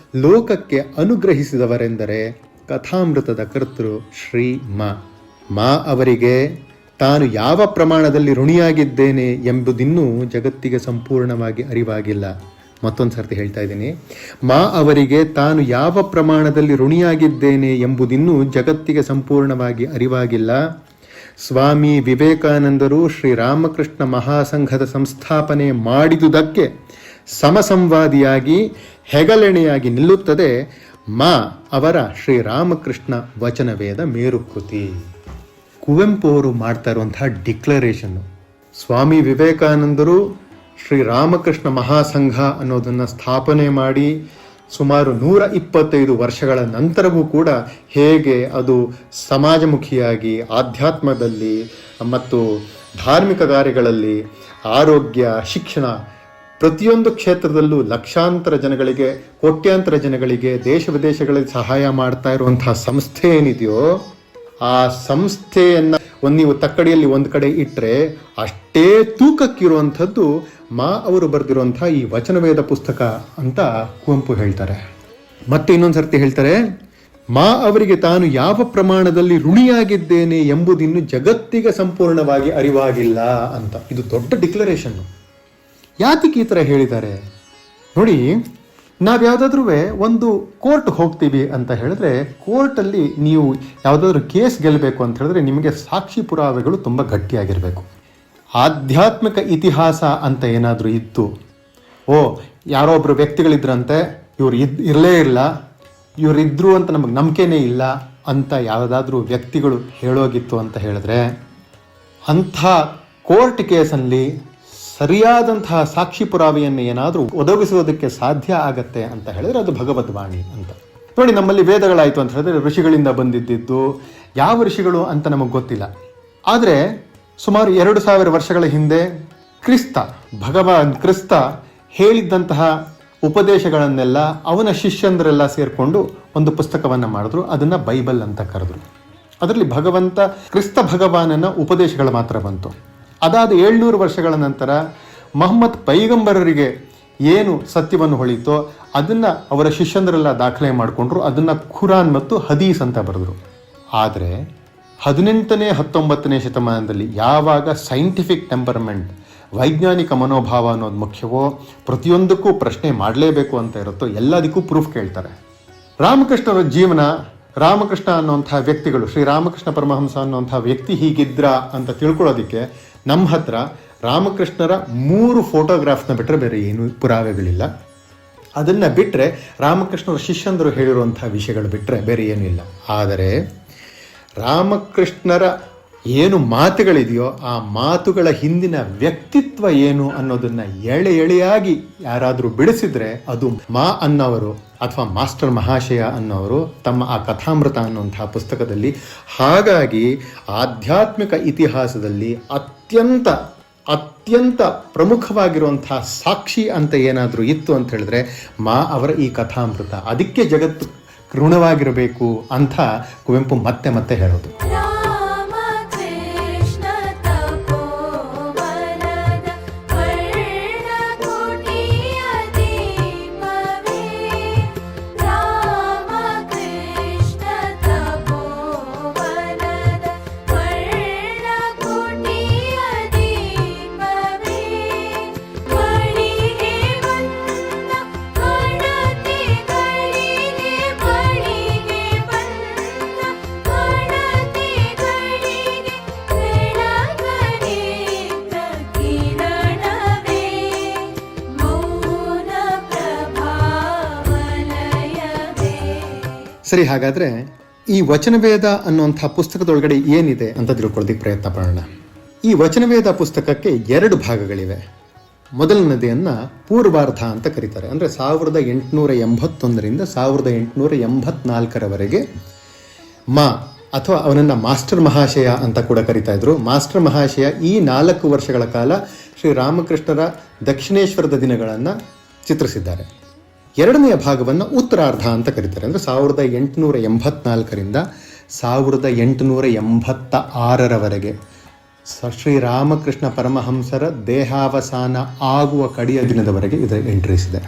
ಲೋಕಕ್ಕೆ ಅನುಗ್ರಹಿಸಿದವರೆಂದರೆ ಕಥಾಮೃತದ ಕರ್ತೃ ಶ್ರೀ ಅವರಿಗೆ ತಾನು ಯಾವ ಪ್ರಮಾಣದಲ್ಲಿ ಋಣಿಯಾಗಿದ್ದೇನೆ ಎಂಬುದಿನ್ನೂ ಜಗತ್ತಿಗೆ ಸಂಪೂರ್ಣವಾಗಿ ಅರಿವಾಗಿಲ್ಲ. ಮತ್ತೊಂದು ಸರ್ತಿ ಹೇಳ್ತಾ ಇದ್ದೀನಿ, ಅವರಿಗೆ ತಾನು ಯಾವ ಪ್ರಮಾಣದಲ್ಲಿ ಋಣಿಯಾಗಿದ್ದೇನೆ ಎಂಬುದಿನ್ನೂ ಜಗತ್ತಿಗೆ ಸಂಪೂರ್ಣವಾಗಿ ಅರಿವಾಗಿಲ್ಲ. ಸ್ವಾಮಿ ವಿವೇಕಾನಂದರು ಶ್ರೀರಾಮಕೃಷ್ಣ ಮಹಾಸಂಘದ ಸಂಸ್ಥಾಪನೆ ಮಾಡಿದುದಕ್ಕೆ ಸಮಸಂವಾದಿಯಾಗಿ ಹೆಗಲೆಣೆಯಾಗಿ ನಿಲ್ಲುತ್ತದೆ ಮಾ ಅವರ ಶ್ರೀರಾಮಕೃಷ್ಣ ವಚನವೇದ ಮೇರುಕೃತಿ. ಕುವೆಂಪು ಅವರು ಮಾಡ್ತಾ ಇರುವಂತಹ ಡಿಕ್ಲರೇಷನ್ನು, ಸ್ವಾಮಿ ವಿವೇಕಾನಂದರು ಶ್ರೀರಾಮಕೃಷ್ಣ ಮಹಾಸಂಘ ಅನ್ನೋದನ್ನು ಸ್ಥಾಪನೆ ಮಾಡಿ ಸುಮಾರು 125 ವರ್ಷಗಳ ನಂತರವೂ ಕೂಡ ಹೇಗೆ ಅದು ಸಮಾಜಮುಖಿಯಾಗಿ ಆಧ್ಯಾತ್ಮದಲ್ಲಿ ಮತ್ತು ಧಾರ್ಮಿಕ ಕಾರ್ಯಗಳಲ್ಲಿ, ಆರೋಗ್ಯ, ಶಿಕ್ಷಣ, ಪ್ರತಿಯೊಂದು ಕ್ಷೇತ್ರದಲ್ಲೂ ಲಕ್ಷಾಂತರ ಜನಗಳಿಗೆ, ಕೋಟ್ಯಾಂತರ ಜನಗಳಿಗೆ ದೇಶ ವಿದೇಶಗಳಲ್ಲಿ ಸಹಾಯ ಮಾಡ್ತಾ ಇರುವಂತಹ ಸಂಸ್ಥೆ ಏನಿದೆಯೋ ಆ ಸಂಸ್ಥೆಯನ್ನು ನೀವು ತಕ್ಕಡಿಯಲ್ಲಿ ಒಂದು ಕಡೆ ಇಟ್ಟರೆ ಅಷ್ಟೇ ತೂಕಕ್ಕಿರುವಂಥದ್ದು ಮಾ ಅವರು ಬರೆದಿರುವಂಥ ಈ ವಚನವೇದ ಪುಸ್ತಕ ಅಂತ ಕುವೆಂಪು ಹೇಳ್ತಾರೆ. ಮತ್ತೆ ಇನ್ನೊಂದು ಸರ್ತಿ ಹೇಳ್ತಾರೆ, ಮಾ ಅವರಿಗೆ ತಾನು ಯಾವ ಪ್ರಮಾಣದಲ್ಲಿ ಋಣಿಯಾಗಿದ್ದೇನೆ ಎಂಬುದಿನ್ನು ಜಗತ್ತಿಗೆ ಸಂಪೂರ್ಣವಾಗಿ ಅರಿವಾಗಿಲ್ಲ ಅಂತ. ಇದು ದೊಡ್ಡ ಡಿಕ್ಲರೇಷನ್ನು. ಯಾತಕ್ಕೆ ಈ ಥರ ಹೇಳಿದ್ದಾರೆ ನೋಡಿ. ನಾವು ಯಾವುದಾದ್ರೂ ಒಂದು ಕೋರ್ಟ್ ಹೋಗ್ತೀವಿ ಅಂತ ಹೇಳಿದ್ರೆ, ಕೋರ್ಟಲ್ಲಿ ನೀವು ಯಾವುದಾದ್ರೂ ಕೇಸ್ ಗೆಲ್ಲಬೇಕು ಅಂತ ಹೇಳಿದ್ರೆ ನಿಮಗೆ ಸಾಕ್ಷಿ ಪುರಾವೆಗಳು ತುಂಬ ಗಟ್ಟಿಯಾಗಿರಬೇಕು. ಆಧ್ಯಾತ್ಮಿಕ ಇತಿಹಾಸ ಅಂತ ಏನಾದರೂ ಇತ್ತು, ಯಾರೋ ಒಬ್ಬರು ವ್ಯಕ್ತಿಗಳಿದ್ರಂತೆ, ಇವ್ರು ಇರಲೇ ಇಲ್ಲ, ಇವರಿದ್ದರು ಅಂತ ನಮಗೆ ನಂಬಿಕೆನೇ ಇಲ್ಲ ಅಂತ ಯಾವುದಾದ್ರೂ ವ್ಯಕ್ತಿಗಳು ಹೇಳೋಗಿತ್ತು ಅಂತ ಹೇಳಿದ್ರೆ, ಅಂಥ ಕೋರ್ಟ್ ಕೇಸಲ್ಲಿ ಸರಿಯಾದಂತಹ ಸಾಕ್ಷಿ ಪುರಾವೆಯನ್ನು ಏನಾದರೂ ಒದಗಿಸುವುದಕ್ಕೆ ಸಾಧ್ಯ ಆಗತ್ತೆ ಅಂತ ಹೇಳಿದ್ರೆ ಅದು ಭಗವದ್ವಾಣಿ ಅಂತ. ನೋಡಿ, ನಮ್ಮಲ್ಲಿ ವೇದಗಳಾಯಿತು ಅಂತ ಹೇಳಿದ್ರೆ ಋಷಿಗಳಿಂದ ಬಂದಿದ್ದು, ಯಾವ ಋಷಿಗಳು ಅಂತ ನಮಗೆ ಗೊತ್ತಿಲ್ಲ. ಆದರೆ ಸುಮಾರು 2000 ವರ್ಷಗಳ ಹಿಂದೆ ಭಗವಾನ್ ಕ್ರಿಸ್ತ ಹೇಳಿದ್ದಂತಹ ಉಪದೇಶಗಳನ್ನೆಲ್ಲ ಅವನ ಶಿಷ್ಯಂದರೆಲ್ಲ ಸೇರಿಕೊಂಡು ಒಂದು ಪುಸ್ತಕವನ್ನು ಮಾಡಿದ್ರು. ಅದನ್ನು ಬೈಬಲ್ ಅಂತ ಕರೆದ್ರು. ಅದರಲ್ಲಿ ಕ್ರಿಸ್ತ ಭಗವಾನನ ಉಪದೇಶಗಳು ಮಾತ್ರ ಬಂತು. ಅದಾದ 700 ವರ್ಷಗಳ ನಂತರ ಮೊಹಮ್ಮದ್ ಪೈಗಂಬರರಿಗೆ ಏನು ಸತ್ಯವನ್ನು ಹೊಳಿತೋ ಅದನ್ನು ಅವರ ಶಿಷ್ಯಂದರೆಲ್ಲ ದಾಖಲೆ ಮಾಡಿಕೊಂಡ್ರು. ಅದನ್ನು ಖುರಾನ್ ಮತ್ತು ಹದೀಸ್ ಅಂತ ಬರೆದ್ರು. ಆದರೆ 18ನೇ 19ನೇ ಶತಮಾನದಲ್ಲಿ ಯಾವಾಗ ಸೈಂಟಿಫಿಕ್ ಟೆಂಪರ್ಮೆಂಟ್, ವೈಜ್ಞಾನಿಕ ಮನೋಭಾವ ಅನ್ನೋದು ಮುಖ್ಯವೋ, ಪ್ರತಿಯೊಂದಕ್ಕೂ ಪ್ರಶ್ನೆ ಮಾಡಲೇಬೇಕು ಅಂತ ಇರುತ್ತೋ, ಎಲ್ಲದಕ್ಕೂ ಪ್ರೂಫ್ ಕೇಳ್ತಾರೆ. ರಾಮಕೃಷ್ಣರ ಜೀವನ, ರಾಮಕೃಷ್ಣ ಅನ್ನುವಂಥ ವ್ಯಕ್ತಿಗಳು, ಶ್ರೀರಾಮಕೃಷ್ಣ ಪರಮಹಂಸ ಅನ್ನುವಂಥ ವ್ಯಕ್ತಿ ಹೀಗಿದ್ರ ಅಂತ ತಿಳ್ಕೊಳ್ಳೋದಕ್ಕೆ ನಮ್ಮ ಹತ್ರ ರಾಮಕೃಷ್ಣರ 3 ಫೋಟೋಗ್ರಾಫ್ನ ಬಿಟ್ಟರೆ ಬೇರೆ ಏನು ಪುರಾವೆಗಳಿಲ್ಲ. ಅದನ್ನು ಬಿಟ್ಟರೆ ರಾಮಕೃಷ್ಣರ ಶಿಷ್ಯಂದರು ಹೇಳಿರುವಂಥ ವಿಷಯಗಳು ಬಿಟ್ಟರೆ ಬೇರೆ ಏನೂ ಇಲ್ಲ. ಆದರೆ ರಾಮಕೃಷ್ಣರ ಏನು ಮಾತುಗಳಿದೆಯೋ ಆ ಮಾತುಗಳ ಹಿಂದಿನ ವ್ಯಕ್ತಿತ್ವ ಏನು ಅನ್ನೋದನ್ನು ಎಳೆಯಾಗಿ ಯಾರಾದರೂ ಬಿಡಿಸಿದ್ರೆ ಅದು ಮಾ ಅನ್ನೋರು ಅಥವಾ ಮಾಸ್ಟರ್ ಮಹಾಶಯ ಅನ್ನೋರು ತಮ್ಮ ಆ ಕಥಾಮೃತ ಅನ್ನುವಂತಹ ಪುಸ್ತಕದಲ್ಲಿ. ಹಾಗಾಗಿ ಆಧ್ಯಾತ್ಮಿಕ ಇತಿಹಾಸದಲ್ಲಿ ಅತ್ಯಂತ ಪ್ರಮುಖವಾಗಿರುವಂತಹ ಸಾಕ್ಷಿ ಅಂತ ಏನಾದರೂ ಇತ್ತು ಅಂತ ಹೇಳಿದ್ರೆ ಮಾ ಅವರ ಈ ಕಥಾಮೃತ. ಅದಕ್ಕೆ ಜಗತ್ತು ಋಣವಾಗಿರಬೇಕು ಅಂತ ಕುವೆಂಪು ಮತ್ತೆ ಹೇಳೋದು. ಸರಿ, ಹಾಗಾದರೆ ಈ ವಚನವೇದ ಅನ್ನುವಂಥ ಪುಸ್ತಕದೊಳಗಡೆ ಏನಿದೆ ಅಂತ ತಿಳ್ಕೊಳ್ಳೋದಕ್ಕೆ ಪ್ರಯತ್ನ ಪಡೋಣ. ಈ ವಚನವೇದ ಪುಸ್ತಕಕ್ಕೆ 2 ಭಾಗಗಳಿವೆ. ಮೊದಲನೇದನ್ನು ಪೂರ್ವಾರ್ಧ ಅಂತ ಕರೀತಾರೆ. ಅಂದರೆ 1881ರಿಂದ 1884ರವರೆಗೆ ಮಾ ಅಥವಾ ಅವನನ್ನು ಮಾಸ್ಟರ್ ಮಹಾಶಯ ಅಂತ ಕೂಡ ಕರಿತಾ ಇದ್ರು. ಮಾಸ್ಟರ್ ಮಹಾಶಯ ಈ 4 ವರ್ಷಗಳ ಕಾಲ ಶ್ರೀರಾಮಕೃಷ್ಣರ ದಕ್ಷಿಣೇಶ್ವರದ ದಿನಗಳನ್ನು ಚಿತ್ರಿಸಿದ್ದಾರೆ. 2ನೆಯ ಭಾಗವನ್ನು ಉತ್ತರಾರ್ಧ ಅಂತ ಕರೀತಾರೆ. ಅಂದರೆ 1884ರಿಂದ 1886ರವರೆಗೆ ಶ್ರೀರಾಮಕೃಷ್ಣ ಪರಮಹಂಸರ ದೇಹಾವಸಾನ ಆಗುವ ಕಡೆಯ ದಿನದವರೆಗೆ ಇದರ ಎಂಟ್ರೀಸ್ ಇದೆ.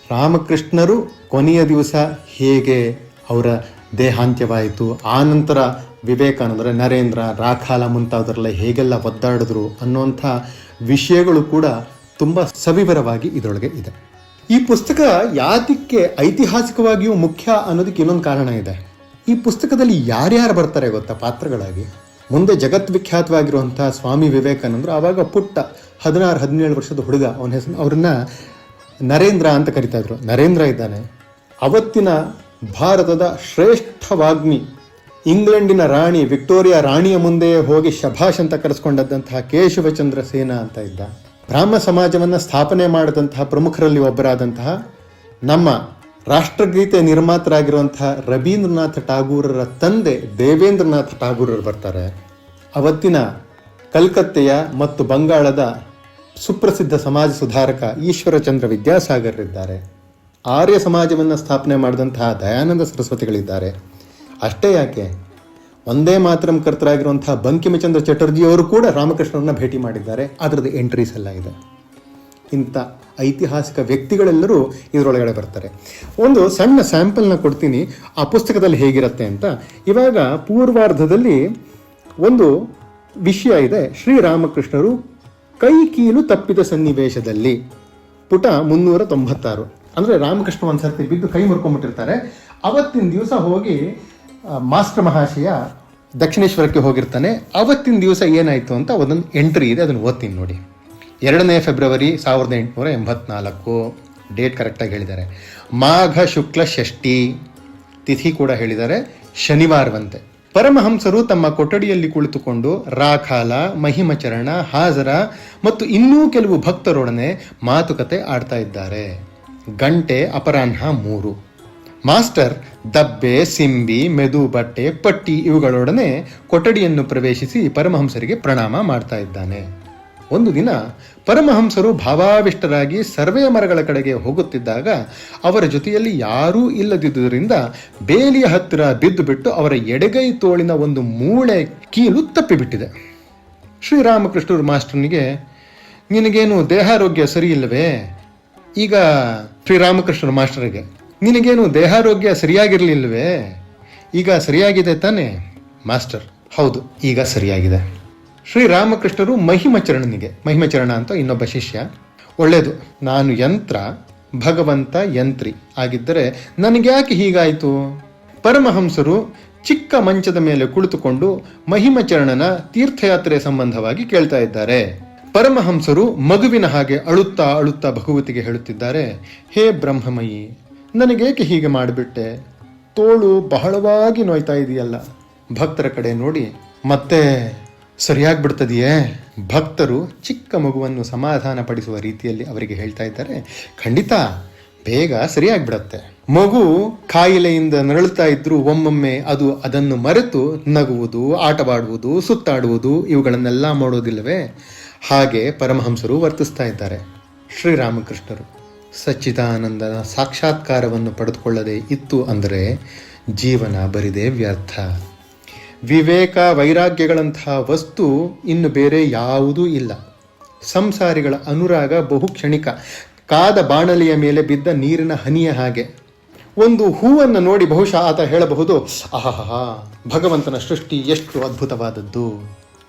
ರಾಮಕೃಷ್ಣರು ಕೊನೆಯ ದಿವಸ ಹೇಗೆ ಅವರ ದೇಹಾಂತ್ಯವಾಯಿತು, ಆನಂತರ ವಿವೇಕಾನಂದರ, ನರೇಂದ್ರ, ರಾಖಾಲ ಮುಂತಾದವರೆಲ್ಲ ಹೇಗೆಲ್ಲ ಒದ್ದಾಡಿದ್ರು ಅನ್ನುವಂಥ ವಿಷಯಗಳು ಕೂಡ ತುಂಬ ಸವಿವರವಾಗಿ ಇದರೊಳಗೆ ಇದೆ. ಈ ಪುಸ್ತಕ ಯಾತಕ್ಕೆ ಐತಿಹಾಸಿಕವಾಗಿಯೂ ಮುಖ್ಯ ಅನ್ನೋದಕ್ಕೆ ಇನ್ನೊಂದು ಕಾರಣ ಇದೆ. ಈ ಪುಸ್ತಕದಲ್ಲಿ ಯಾರ್ಯಾರು ಬರ್ತಾರೆ ಗೊತ್ತಾ ಪಾತ್ರಗಳಾಗಿ? ಮುಂದೆ ಜಗದ್ವಿಖ್ಯಾತವಾಗಿರುವಂಥ ಸ್ವಾಮಿ ವಿವೇಕಾನಂದರು ಆವಾಗ ಪುಟ್ಟ 16-17 ವರ್ಷದ ಹುಡುಗ, ಅವನ ಹೆಸರು, ಅವ್ರನ್ನ ನರೇಂದ್ರ ಅಂತ ಕರಿತಾ ಇದ್ರು. ನರೇಂದ್ರ ಇದ್ದಾನೆ. ಅವತ್ತಿನ ಭಾರತದ ಶ್ರೇಷ್ಠ ವಾಗ್ಮಿ, ಇಂಗ್ಲೆಂಡಿನ ರಾಣಿ ವಿಕ್ಟೋರಿಯಾ ರಾಣಿಯ ಮುಂದೆ ಹೋಗಿ ಶಭಾಷ್ ಅಂತ ಕರೆಸ್ಕೊಂಡಂತಹ ಕೇಶವಚಂದ್ರ ಸೇನಾ ಅಂತ ಇದ್ದ. ಬ್ರಾಹ್ಮ ಸಮಾಜವನ್ನು ಸ್ಥಾಪನೆ ಮಾಡಿದಂತಹ ಪ್ರಮುಖರಲ್ಲಿ ಒಬ್ಬರಾದಂತಹ ನಮ್ಮ ರಾಷ್ಟ್ರಗೀತೆ ನಿರ್ಮಾತರಾಗಿರುವಂತಹ ರವೀಂದ್ರನಾಥ ಠಾಗೂರರ ತಂದೆ ದೇವೇಂದ್ರನಾಥ ಠಾಗೂರರು ಬರ್ತಾರೆ. ಅವತ್ತಿನ ಕಲ್ಕತ್ತೆಯ ಮತ್ತು ಬಂಗಾಳದ ಸುಪ್ರಸಿದ್ಧ ಸಮಾಜ ಸುಧಾರಕ ಈಶ್ವರಚಂದ್ರ ವಿದ್ಯಾಸಾಗರರಿದ್ದಾರೆ. ಆರ್ಯ ಸಮಾಜವನ್ನು ಸ್ಥಾಪನೆ ಮಾಡಿದಂತಹ ದಯಾನಂದ ಸರಸ್ವತಿಗಳಿದ್ದಾರೆ. ಅಷ್ಟೇ ಯಾಕೆ, ಒಂದೇ ಮಾತರಂ ಕರ್ತರಾಗಿರುವಂತಹ ಬಂಕಿಮಚಂದ್ರ ಚಟರ್ಜಿಯವರು ಕೂಡ ರಾಮಕೃಷ್ಣರನ್ನ ಭೇಟಿ ಮಾಡಿದ್ದಾರೆ. ಅದರದ್ದು ಎಂಟ್ರೀಸ್ ಎಲ್ಲ ಇದೆ. ಇಂಥ ಐತಿಹಾಸಿಕ ವ್ಯಕ್ತಿಗಳೆಲ್ಲರೂ ಇದರೊಳಗಡೆ ಬರ್ತಾರೆ. ಒಂದು ಸಣ್ಣ ಸ್ಯಾಂಪಲ್ನ ಕೊಡ್ತೀನಿ ಆ ಪುಸ್ತಕದಲ್ಲಿ ಹೇಗಿರುತ್ತೆ ಅಂತ. ಇವಾಗ ಪೂರ್ವಾರ್ಧದಲ್ಲಿ ಒಂದು ವಿಷಯ ಇದೆ. ಶ್ರೀರಾಮಕೃಷ್ಣರು ಕೈ ಕೀಲು ತಪ್ಪಿದ ಸನ್ನಿವೇಶದಲ್ಲಿ, ಪುಟ 396. ಅಂದರೆ ರಾಮಕೃಷ್ಣ ಒಂದ್ಸರ್ತಿ ಬಿದ್ದು ಕೈ ಮುರ್ಕೊಂಡ್ಬಿಟ್ಟಿರ್ತಾರೆ. ಅವತ್ತಿನ ದಿವಸ ಹೋಗಿ ಮಾಸ್ಟರ್ ಮಹಾಶಯ ದಕ್ಷಿಣೇಶ್ವರಕ್ಕೆ ಹೋಗಿರ್ತಾನೆ. ಅವತ್ತಿನ ದಿವಸ ಏನಾಯಿತು ಅಂತ ಒಂದೊಂದು ಎಂಟ್ರಿ ಇದೆ, ಅದನ್ನು ಓದ್ತೀನಿ ನೋಡಿ. 2 ಫೆಬ್ರವರಿ 1884, ಡೇಟ್ ಕರೆಕ್ಟಾಗಿ ಹೇಳಿದ್ದಾರೆ. ಮಾಘ ಶುಕ್ಲ ಷಷ್ಠಿ, ತಿಥಿ ಕೂಡ ಹೇಳಿದ್ದಾರೆ, ಶನಿವಾರವಂತೆ. ಪರಮಹಂಸರು ತಮ್ಮ ಕೊಠಡಿಯಲ್ಲಿ ಕುಳಿತುಕೊಂಡು ರಾಖಾಲ, ಮಹಿಮಚರಣ, ಹಾಜರ ಮತ್ತು ಇನ್ನೂ ಕೆಲವು ಭಕ್ತರೊಡನೆ ಮಾತುಕತೆ ಆಡ್ತಾ ಇದ್ದಾರೆ. ಗಂಟೆ ಅಪರಾಹ್ನ 3. ಮಾಸ್ಟರ್ ದಬ್ಬೆ, ಸಿಂಬಿ, ಮೆದು ಬಟ್ಟೆ, ಪಟ್ಟಿ ಇವುಗಳೊಡನೆ ಕೊಠಡಿಯನ್ನು ಪ್ರವೇಶಿಸಿ ಪರಮಹಂಸರಿಗೆ ಪ್ರಣಾಮ ಮಾಡ್ತಾ ಇದ್ದಾನೆ. ಒಂದು ದಿನ ಪರಮಹಂಸರು ಭಾವಾವಿಷ್ಟರಾಗಿ ಸರ್ವೆ ಮರಗಳ ಕಡೆಗೆ ಹೋಗುತ್ತಿದ್ದಾಗ ಅವರ ಜೊತೆಯಲ್ಲಿ ಯಾರೂ ಇಲ್ಲದಿದ್ದುದರಿಂದ ಬೇಲಿಯ ಹತ್ತಿರ ಬಿದ್ದು ಬಿಟ್ಟು ಅವರ ಎಡಗೈ ತೋಳಿನ ಒಂದು ಮೂಳೆ ಕೀಲು ತಪ್ಪಿಬಿಟ್ಟಿದೆ. ಶ್ರೀರಾಮಕೃಷ್ಣರು ಮಾಸ್ಟರ್ನಿಗೆ, ನಿನಗೇನು ದೇಹಾರೋಗ್ಯ ಸರಿ ಇಲ್ಲವೇ? ಈಗ ಶ್ರೀರಾಮಕೃಷ್ಣರು ಮಾಸ್ಟರಿಗೆ, ನಿನಗೇನು ದೇಹಾರೋಗ್ಯ ಸರಿಯಾಗಿರಲಿಲ್ವೇ? ಈಗ ಸರಿಯಾಗಿದೆ ತಾನೇ? ಮಾಸ್ಟರ್, ಹೌದು, ಈಗ ಸರಿಯಾಗಿದೆ. ಶ್ರೀರಾಮಕೃಷ್ಣರು ಮಹಿಮಚರಣ ಅಂತ ಇನ್ನೊಬ್ಬ ಶಿಷ್ಯ, ಒಳ್ಳೆಯದು, ನಾನು ಯಂತ್ರ, ಭಗವಂತ ಯಂತ್ರಿ ಆಗಿದ್ದರೆ ನನಗ್ಯಾಕೆ ಹೀಗಾಯಿತು? ಪರಮಹಂಸರು ಚಿಕ್ಕ ಮಂಚದ ಮೇಲೆ ಕುಳಿತುಕೊಂಡು ಮಹಿಮಚರಣನ ತೀರ್ಥಯಾತ್ರೆ ಸಂಬಂಧವಾಗಿ ಕೇಳ್ತಾ ಇದ್ದಾರೆ. ಪರಮಹಂಸರು ಮಗುವಿನ ಹಾಗೆ ಅಳುತ್ತಾ ಅಳುತ್ತಾ ಭಗವತಿಗೆ ಹೇಳುತ್ತಿದ್ದಾರೆ, ಹೇ ಬ್ರಹ್ಮಮಯಿ, ನನಗೇಕೆ ಹೀಗೆ ಮಾಡಿಬಿಟ್ಟೆ? ತೋಳು ಬಹಳವಾಗಿ ನೋಯ್ತಾ ಇದೆಯಲ್ಲ. ಭಕ್ತರ ಕಡೆ ನೋಡಿ, ಮತ್ತೆ ಸರಿಯಾಗ್ಬಿಡ್ತದೆಯೇ? ಭಕ್ತರು ಚಿಕ್ಕ ಮಗುವನ್ನು ಸಮಾಧಾನ ಪಡಿಸುವ ರೀತಿಯಲ್ಲಿ ಅವರಿಗೆ ಹೇಳ್ತಾ ಇದ್ದಾರೆ, ಖಂಡಿತ ಬೇಗ ಸರಿಯಾಗ್ಬಿಡತ್ತೆ. ಮಗು ಕಾಯಿಲೆಯಿಂದ ನರಳುತ್ತಾ ಇದ್ರೂ ಒಮ್ಮೊಮ್ಮೆ ಅದನ್ನು ಮರೆತು ನಗುವುದು, ಆಟವಾಡುವುದು, ಸುತ್ತಾಡುವುದು ಇವುಗಳನ್ನೆಲ್ಲ ಮಾಡೋದಿಲ್ಲವೇ? ಹಾಗೆ ಪರಮಹಂಸರು ವರ್ತಿಸ್ತಾ ಇದ್ದಾರೆ. ಶ್ರೀರಾಮಕೃಷ್ಣರು ಸಚ್ಚಿದಾನಂದನ ಸಾಕ್ಷಾತ್ಕಾರವನ್ನು ಪಡೆದುಕೊಳ್ಳದೆ ಇತ್ತು ಅಂದರೆ ಜೀವನ ಬರಿದೇ ವ್ಯರ್ಥ. ವಿವೇಕ ವೈರಾಗ್ಯಗಳಂತಹ ವಸ್ತು ಇನ್ನು ಬೇರೆ ಯಾವುದೂ ಇಲ್ಲ. ಸಂಸಾರಿಗಳ ಅನುರಾಗ ಬಹು ಕ್ಷಣಿಕ, ಕಾದ ಬಾಣಲಿಯ ಮೇಲೆ ಬಿದ್ದ ನೀರಿನ ಹನಿಯ ಹಾಗೆ. ಒಂದು ಹೂವನ್ನು ನೋಡಿ ಬಹುಶಃ ಆತ ಹೇಳಬಹುದು, ಆಹಾ, ಭಗವಂತನ ಸೃಷ್ಟಿ ಎಷ್ಟು ಅದ್ಭುತವಾದದ್ದು.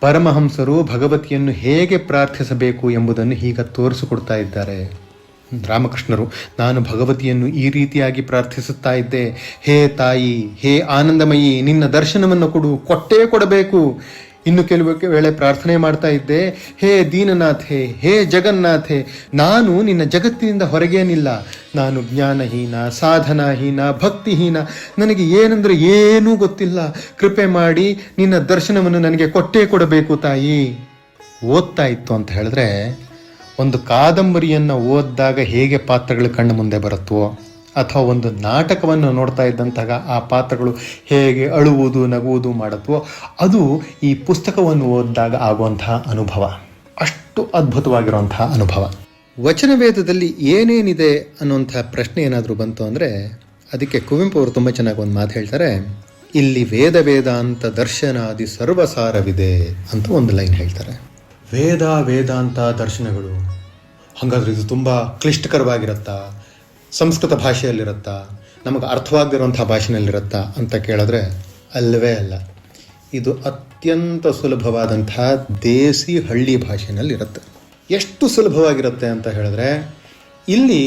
ಪರಮಹಂಸರು ಭಗವತಿಯನ್ನು ಹೇಗೆ ಪ್ರಾರ್ಥಿಸಬೇಕು ಎಂಬುದನ್ನು ಹೀಗೆ ತೋರಿಸಿಕೊಡ್ತಾ ಇದ್ದಾರೆ. ರಾಮಕೃಷ್ಣರು, ನಾನು ಭಗವತಿಯನ್ನು ಈ ರೀತಿಯಾಗಿ ಪ್ರಾರ್ಥಿಸುತ್ತಾ ಇದ್ದೆ, ಹೇ ತಾಯಿ, ಹೇ ಆನಂದಮಯಿ, ನಿನ್ನ ದರ್ಶನವನ್ನು ಕೊಟ್ಟೇ ಕೊಡಬೇಕು. ಇನ್ನು ಕೆಲವು ವೇಳೆ ಪ್ರಾರ್ಥನೆ ಮಾಡ್ತಾ ಇದ್ದೆ, ಹೇ ದೀನನಾಥೆ, ಹೇ ಜಗನ್ನಾಥೆ, ನಾನು ನಿನ್ನ ಜಗತ್ತಿನಿಂದ ಹೊರಗೇನಿಲ್ಲ, ನಾನು ಜ್ಞಾನಹೀನ, ಸಾಧನಾಹೀನ, ಭಕ್ತಿಹೀನ, ನನಗೆ ಏನಂದ್ರೆ ಏನೂ ಗೊತ್ತಿಲ್ಲ, ಕೃಪೆ ಮಾಡಿ ನಿನ್ನ ದರ್ಶನವನ್ನು ನನಗೆ ಕೊಟ್ಟೇ ಕೊಡಬೇಕು ತಾಯಿ. ಓದ್ತಾ ಇತ್ತು ಅಂತ ಹೇಳಿದ್ರೆ, ಒಂದು ಕಾದಂಬರಿಯನ್ನು ಓದಿದಾಗ ಹೇಗೆ ಪಾತ್ರಗಳು ಕಣ್ಣು ಮುಂದೆ ಬರುತ್ತೋ, ಅಥವಾ ಒಂದು ನಾಟಕವನ್ನು ನೋಡ್ತಾ ಇದ್ದಂತಾಗ ಆ ಪಾತ್ರಗಳು ಹೇಗೆ ಅಳುವುದು, ನಗುವುದು ಮಾಡುತ್ತೋ, ಅದು ಈ ಪುಸ್ತಕವನ್ನು ಓದಿದಾಗ ಆಗುವಂತಹ ಅನುಭವ. ಅಷ್ಟು ಅದ್ಭುತವಾಗಿರುವಂತಹ ಅನುಭವ. ವಚನವೇದದಲ್ಲಿ ಏನೇನಿದೆ ಅನ್ನುವಂಥ ಪ್ರಶ್ನೆ ಏನಾದರೂ ಬಂತು ಅಂದರೆ ಅದಕ್ಕೆ ಕುವೆಂಪು ಅವರು ತುಂಬ ಚೆನ್ನಾಗಿ ಒಂದು ಮಾತು ಹೇಳ್ತಾರೆ, ಇಲ್ಲಿ ವೇದಾಂತ ದರ್ಶನಾದಿ ಸರ್ವಸಾರವಿದೆ ಅಂತ ಒಂದು ಲೈನ್ ಹೇಳ್ತಾರೆ. ವೇದಾಂತ ದರ್ಶನಗಳು ಹಾಗಾದ್ರೆ ಇದು ತುಂಬ ಕ್ಲಿಷ್ಟಕರವಾಗಿರುತ್ತಾ, ಸಂಸ್ಕೃತ ಭಾಷೆಯಲ್ಲಿರುತ್ತಾ, ನಮಗೆ ಅರ್ಥವಾಗದಿರುವಂಥ ಭಾಷೆಯಲ್ಲಿರುತ್ತಾ ಅಂತ ಕೇಳಿದ್ರೆ ಅಲ್ಲವೇ ಅಲ್ಲ. ಇದು ಅತ್ಯಂತ ಸುಲಭವಾದಂಥ ದೇಸಿ ಹಳ್ಳಿ ಭಾಷೆಯಲ್ಲಿರುತ್ತೆ. ಎಷ್ಟು ಸುಲಭವಾಗಿರುತ್ತೆ ಅಂತ ಹೇಳಿದ್ರೆ, ಇಲ್ಲಿ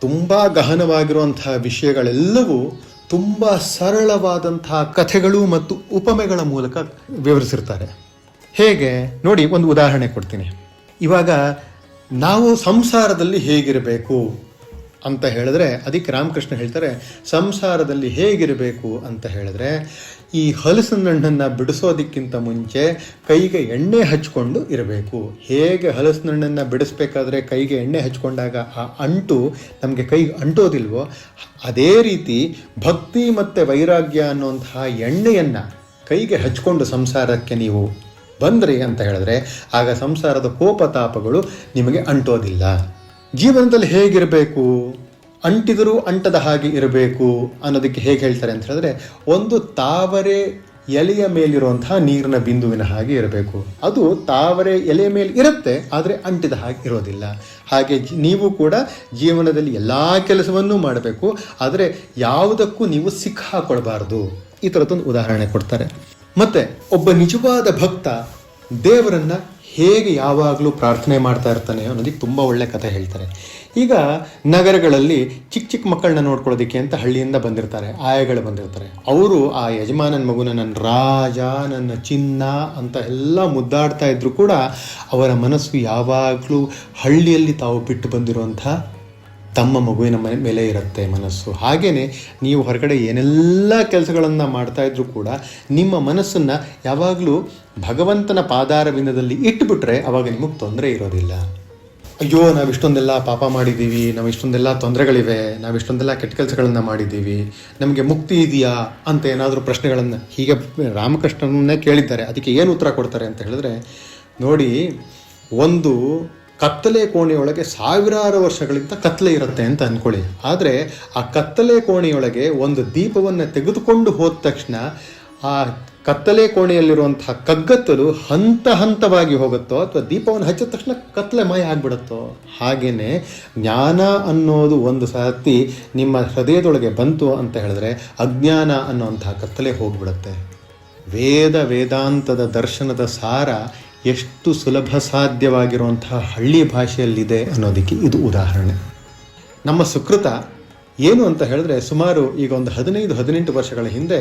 ತುಂಬ ಗಹನವಾಗಿರುವಂಥ ವಿಷಯಗಳೆಲ್ಲವೂ ತುಂಬ ಸರಳವಾದಂತಹ ಕಥೆಗಳು ಮತ್ತು ಉಪಮೆಗಳ ಮೂಲಕ ವಿವರಿಸಿರ್ತಾರೆ. ಹೇಗೆ ನೋಡಿ, ಒಂದು ಉದಾಹರಣೆ ಕೊಡ್ತೀನಿ. ಇವಾಗ ನಾವು ಸಂಸಾರದಲ್ಲಿ ಹೇಗಿರಬೇಕು ಅಂತ ಹೇಳಿದ್ರೆ, ಅದಕ್ಕೆ ರಾಮಕೃಷ್ಣ ಹೇಳ್ತಾರೆ, ಸಂಸಾರದಲ್ಲಿ ಹೇಗಿರಬೇಕು ಅಂತ ಹೇಳಿದ್ರೆ, ಈ ಹಲಸಿನ ಹಣ್ಣನ್ನು ಬಿಡಿಸೋದಕ್ಕಿಂತ ಮುಂಚೆ ಕೈಗೆ ಎಣ್ಣೆ ಹಚ್ಕೊಂಡು ಇರಬೇಕು. ಹೇಗೆ ಹಲಸಿನ ಹಣ್ಣನ್ನು ಬಿಡಿಸ್ಬೇಕಾದ್ರೆ ಕೈಗೆ ಎಣ್ಣೆ ಹಚ್ಕೊಂಡಾಗ ಆ ಅಂಟು ನಮಗೆ ಕೈಗೆ ಅಂಟೋದಿಲ್ವೋ, ಅದೇ ರೀತಿ ಭಕ್ತಿ ಮತ್ತು ವೈರಾಗ್ಯ ಅನ್ನುವಂತಹ ಎಣ್ಣೆಯನ್ನು ಕೈಗೆ ಹಚ್ಕೊಂಡು ಸಂಸಾರಕ್ಕೆ ನೀವು ಬಂದ್ರಿ ಅಂತ ಹೇಳಿದ್ರೆ, ಆಗ ಸಂಸಾರದ ಕೋಪತಾಪಗಳು ನಿಮಗೆ ಅಂಟೋದಿಲ್ಲ. ಜೀವನದಲ್ಲಿ ಹೇಗಿರಬೇಕು, ಅಂಟಿದರೂ ಅಂಟದ ಹಾಗೆ ಇರಬೇಕು ಅನ್ನೋದಕ್ಕೆ ಹೇಗೆ ಹೇಳ್ತಾರೆ ಅಂತ ಹೇಳಿದ್ರೆ, ಒಂದು ತಾವರೆ ಎಲೆಯ ಮೇಲಿರುವಂತಹ ನೀರಿನ ಬಿಂದುವಿನ ಹಾಗೆ ಇರಬೇಕು. ಅದು ತಾವರೆ ಎಲೆಯ ಮೇಲೆ ಇರುತ್ತೆ, ಆದರೆ ಅಂಟಿದ ಹಾಗೆ ಇರೋದಿಲ್ಲ. ಹಾಗೆ ನೀವು ಕೂಡ ಜೀವನದಲ್ಲಿ ಎಲ್ಲ ಕೆಲಸವನ್ನೂ ಮಾಡಬೇಕು, ಆದರೆ ಯಾವುದಕ್ಕೂ ನೀವು ಸಿಕ್ಕಾಕೊಳ್ಬಾರ್ದು. ಈ ಥರದ್ದೊಂದು ಉದಾಹರಣೆ ಕೊಡ್ತಾರೆ. ಮತ್ತು ಒಬ್ಬ ನಿಜವಾದ ಭಕ್ತ ದೇವರನ್ನು ಹೇಗೆ ಯಾವಾಗಲೂ ಪ್ರಾರ್ಥನೆ ಮಾಡ್ತಾ ಇರ್ತಾನೆ ಅನ್ನೋದಕ್ಕೆ ತುಂಬ ಒಳ್ಳೆ ಕಥೆ ಹೇಳ್ತಾರೆ. ಈಗ ನಗರಗಳಲ್ಲಿ ಚಿಕ್ಕ ಚಿಕ್ಕ ಮಕ್ಕಳನ್ನ ನೋಡ್ಕೊಳ್ಳೋದಕ್ಕೆ ಅಂತ ಹಳ್ಳಿಯಿಂದ ಬಂದಿರ್ತಾರೆ, ಆಯಗಳು ಬಂದಿರ್ತಾರೆ. ಅವರು ಆ ಯಜಮಾನನ ಮಗುನ ನನ್ನ ರಾಜ, ನನ್ನ ಚಿನ್ನ ಅಂತ ಎಲ್ಲ ಮುದ್ದಾಡ್ತಾ ಇದ್ರು ಕೂಡ ಅವರ ಮನಸ್ಸು ಯಾವಾಗಲೂ ಹಳ್ಳಿಯಲ್ಲಿ ತಾವು ಬಿಟ್ಟು ಬಂದಿರುವಂಥ ತಮ್ಮ ಮಗುವಿನ ಮೇಲೆ ಇರುತ್ತೆ ಮನಸ್ಸು. ಹಾಗೆಯೇ ನೀವು ಹೊರಗಡೆ ಏನೆಲ್ಲ ಕೆಲಸಗಳನ್ನು ಮಾಡ್ತಾ ಇದ್ರೂ ಕೂಡ ನಿಮ್ಮ ಮನಸ್ಸನ್ನು ಯಾವಾಗಲೂ ಭಗವಂತನ ಪಾದಾರವಿಂದದಲ್ಲಿ ಇಟ್ಟುಬಿಟ್ರೆ ಅವಾಗ ನಿಮಗೆ ತೊಂದರೆ ಇರೋದಿಲ್ಲ. ಅಯ್ಯೋ, ನಾವಿಷ್ಟೊಂದೆಲ್ಲ ಪಾಪ ಮಾಡಿದ್ದೀವಿ, ನಾವಿಷ್ಟೊಂದೆಲ್ಲ ತೊಂದರೆಗಳಿವೆ, ನಾವಿಷ್ಟೊಂದೆಲ್ಲ ಕೆಟ್ಟ ಕೆಲಸಗಳನ್ನು ಮಾಡಿದ್ದೀವಿ, ನಮಗೆ ಮುಕ್ತಿ ಇದೆಯಾ ಅಂತ ಏನಾದರೂ ಪ್ರಶ್ನೆಗಳನ್ನು ಹೀಗೆ ರಾಮಕೃಷ್ಣನ್ನೇ ಕೇಳಿದ್ದಾರೆ. ಅದಕ್ಕೆ ಏನು ಉತ್ತರ ಕೊಡ್ತಾರೆ ಅಂತ ಹೇಳಿದ್ರೆ, ನೋಡಿ, ಒಂದು ಕತ್ತಲೆ ಕೋಣೆಯೊಳಗೆ ಸಾವಿರಾರು ವರ್ಷಗಳಿಂದ ಕತ್ತಲೆ ಇರುತ್ತೆ ಅಂತ ಅಂದ್ಕೊಳ್ಳಿ. ಆದರೆ ಆ ಕತ್ತಲೆ ಕೋಣೆಯೊಳಗೆ ಒಂದು ದೀಪವನ್ನು ತೆಗೆದುಕೊಂಡು ಹೋದ ತಕ್ಷಣ ಆ ಕತ್ತಲೆ ಕೋಣೆಯಲ್ಲಿರುವಂತಹ ಕಗ್ಗತ್ತಲು ಹಂತ ಹಂತವಾಗಿ ಹೋಗುತ್ತೋ, ಅಥವಾ ದೀಪವನ್ನು ಹಚ್ಚಿದ ತಕ್ಷಣ ಕತ್ತಲೆ ಮಾಯ ಆಗಿಬಿಡುತ್ತೋ, ಹಾಗೆಯೇ ಜ್ಞಾನ ಅನ್ನೋದು ಒಂದು ಸರ್ತಿ ನಿಮ್ಮ ಹೃದಯದೊಳಗೆ ಬಂತು ಅಂತ ಹೇಳಿದ್ರೆ ಅಜ್ಞಾನ ಅನ್ನೋಂತಹ ಕತ್ತಲೆ ಹೋಗಿಬಿಡುತ್ತೆ. ವೇದಾಂತದ ದರ್ಶನದ ಸಾರ ಎಷ್ಟು ಸುಲಭ ಸಾಧ್ಯವಾಗಿರುವಂತಹ ಹಳ್ಳಿ ಭಾಷೆಯಲ್ಲಿದೆ ಅನ್ನೋದಕ್ಕೆ ಇದು ಉದಾಹರಣೆ. ನಮ್ಮ ಸುಕೃತ ಏನು ಅಂತ ಹೇಳಿದ್ರೆ, ಸುಮಾರು ಈಗ ಒಂದು 15-18 ವರ್ಷಗಳ ಹಿಂದೆ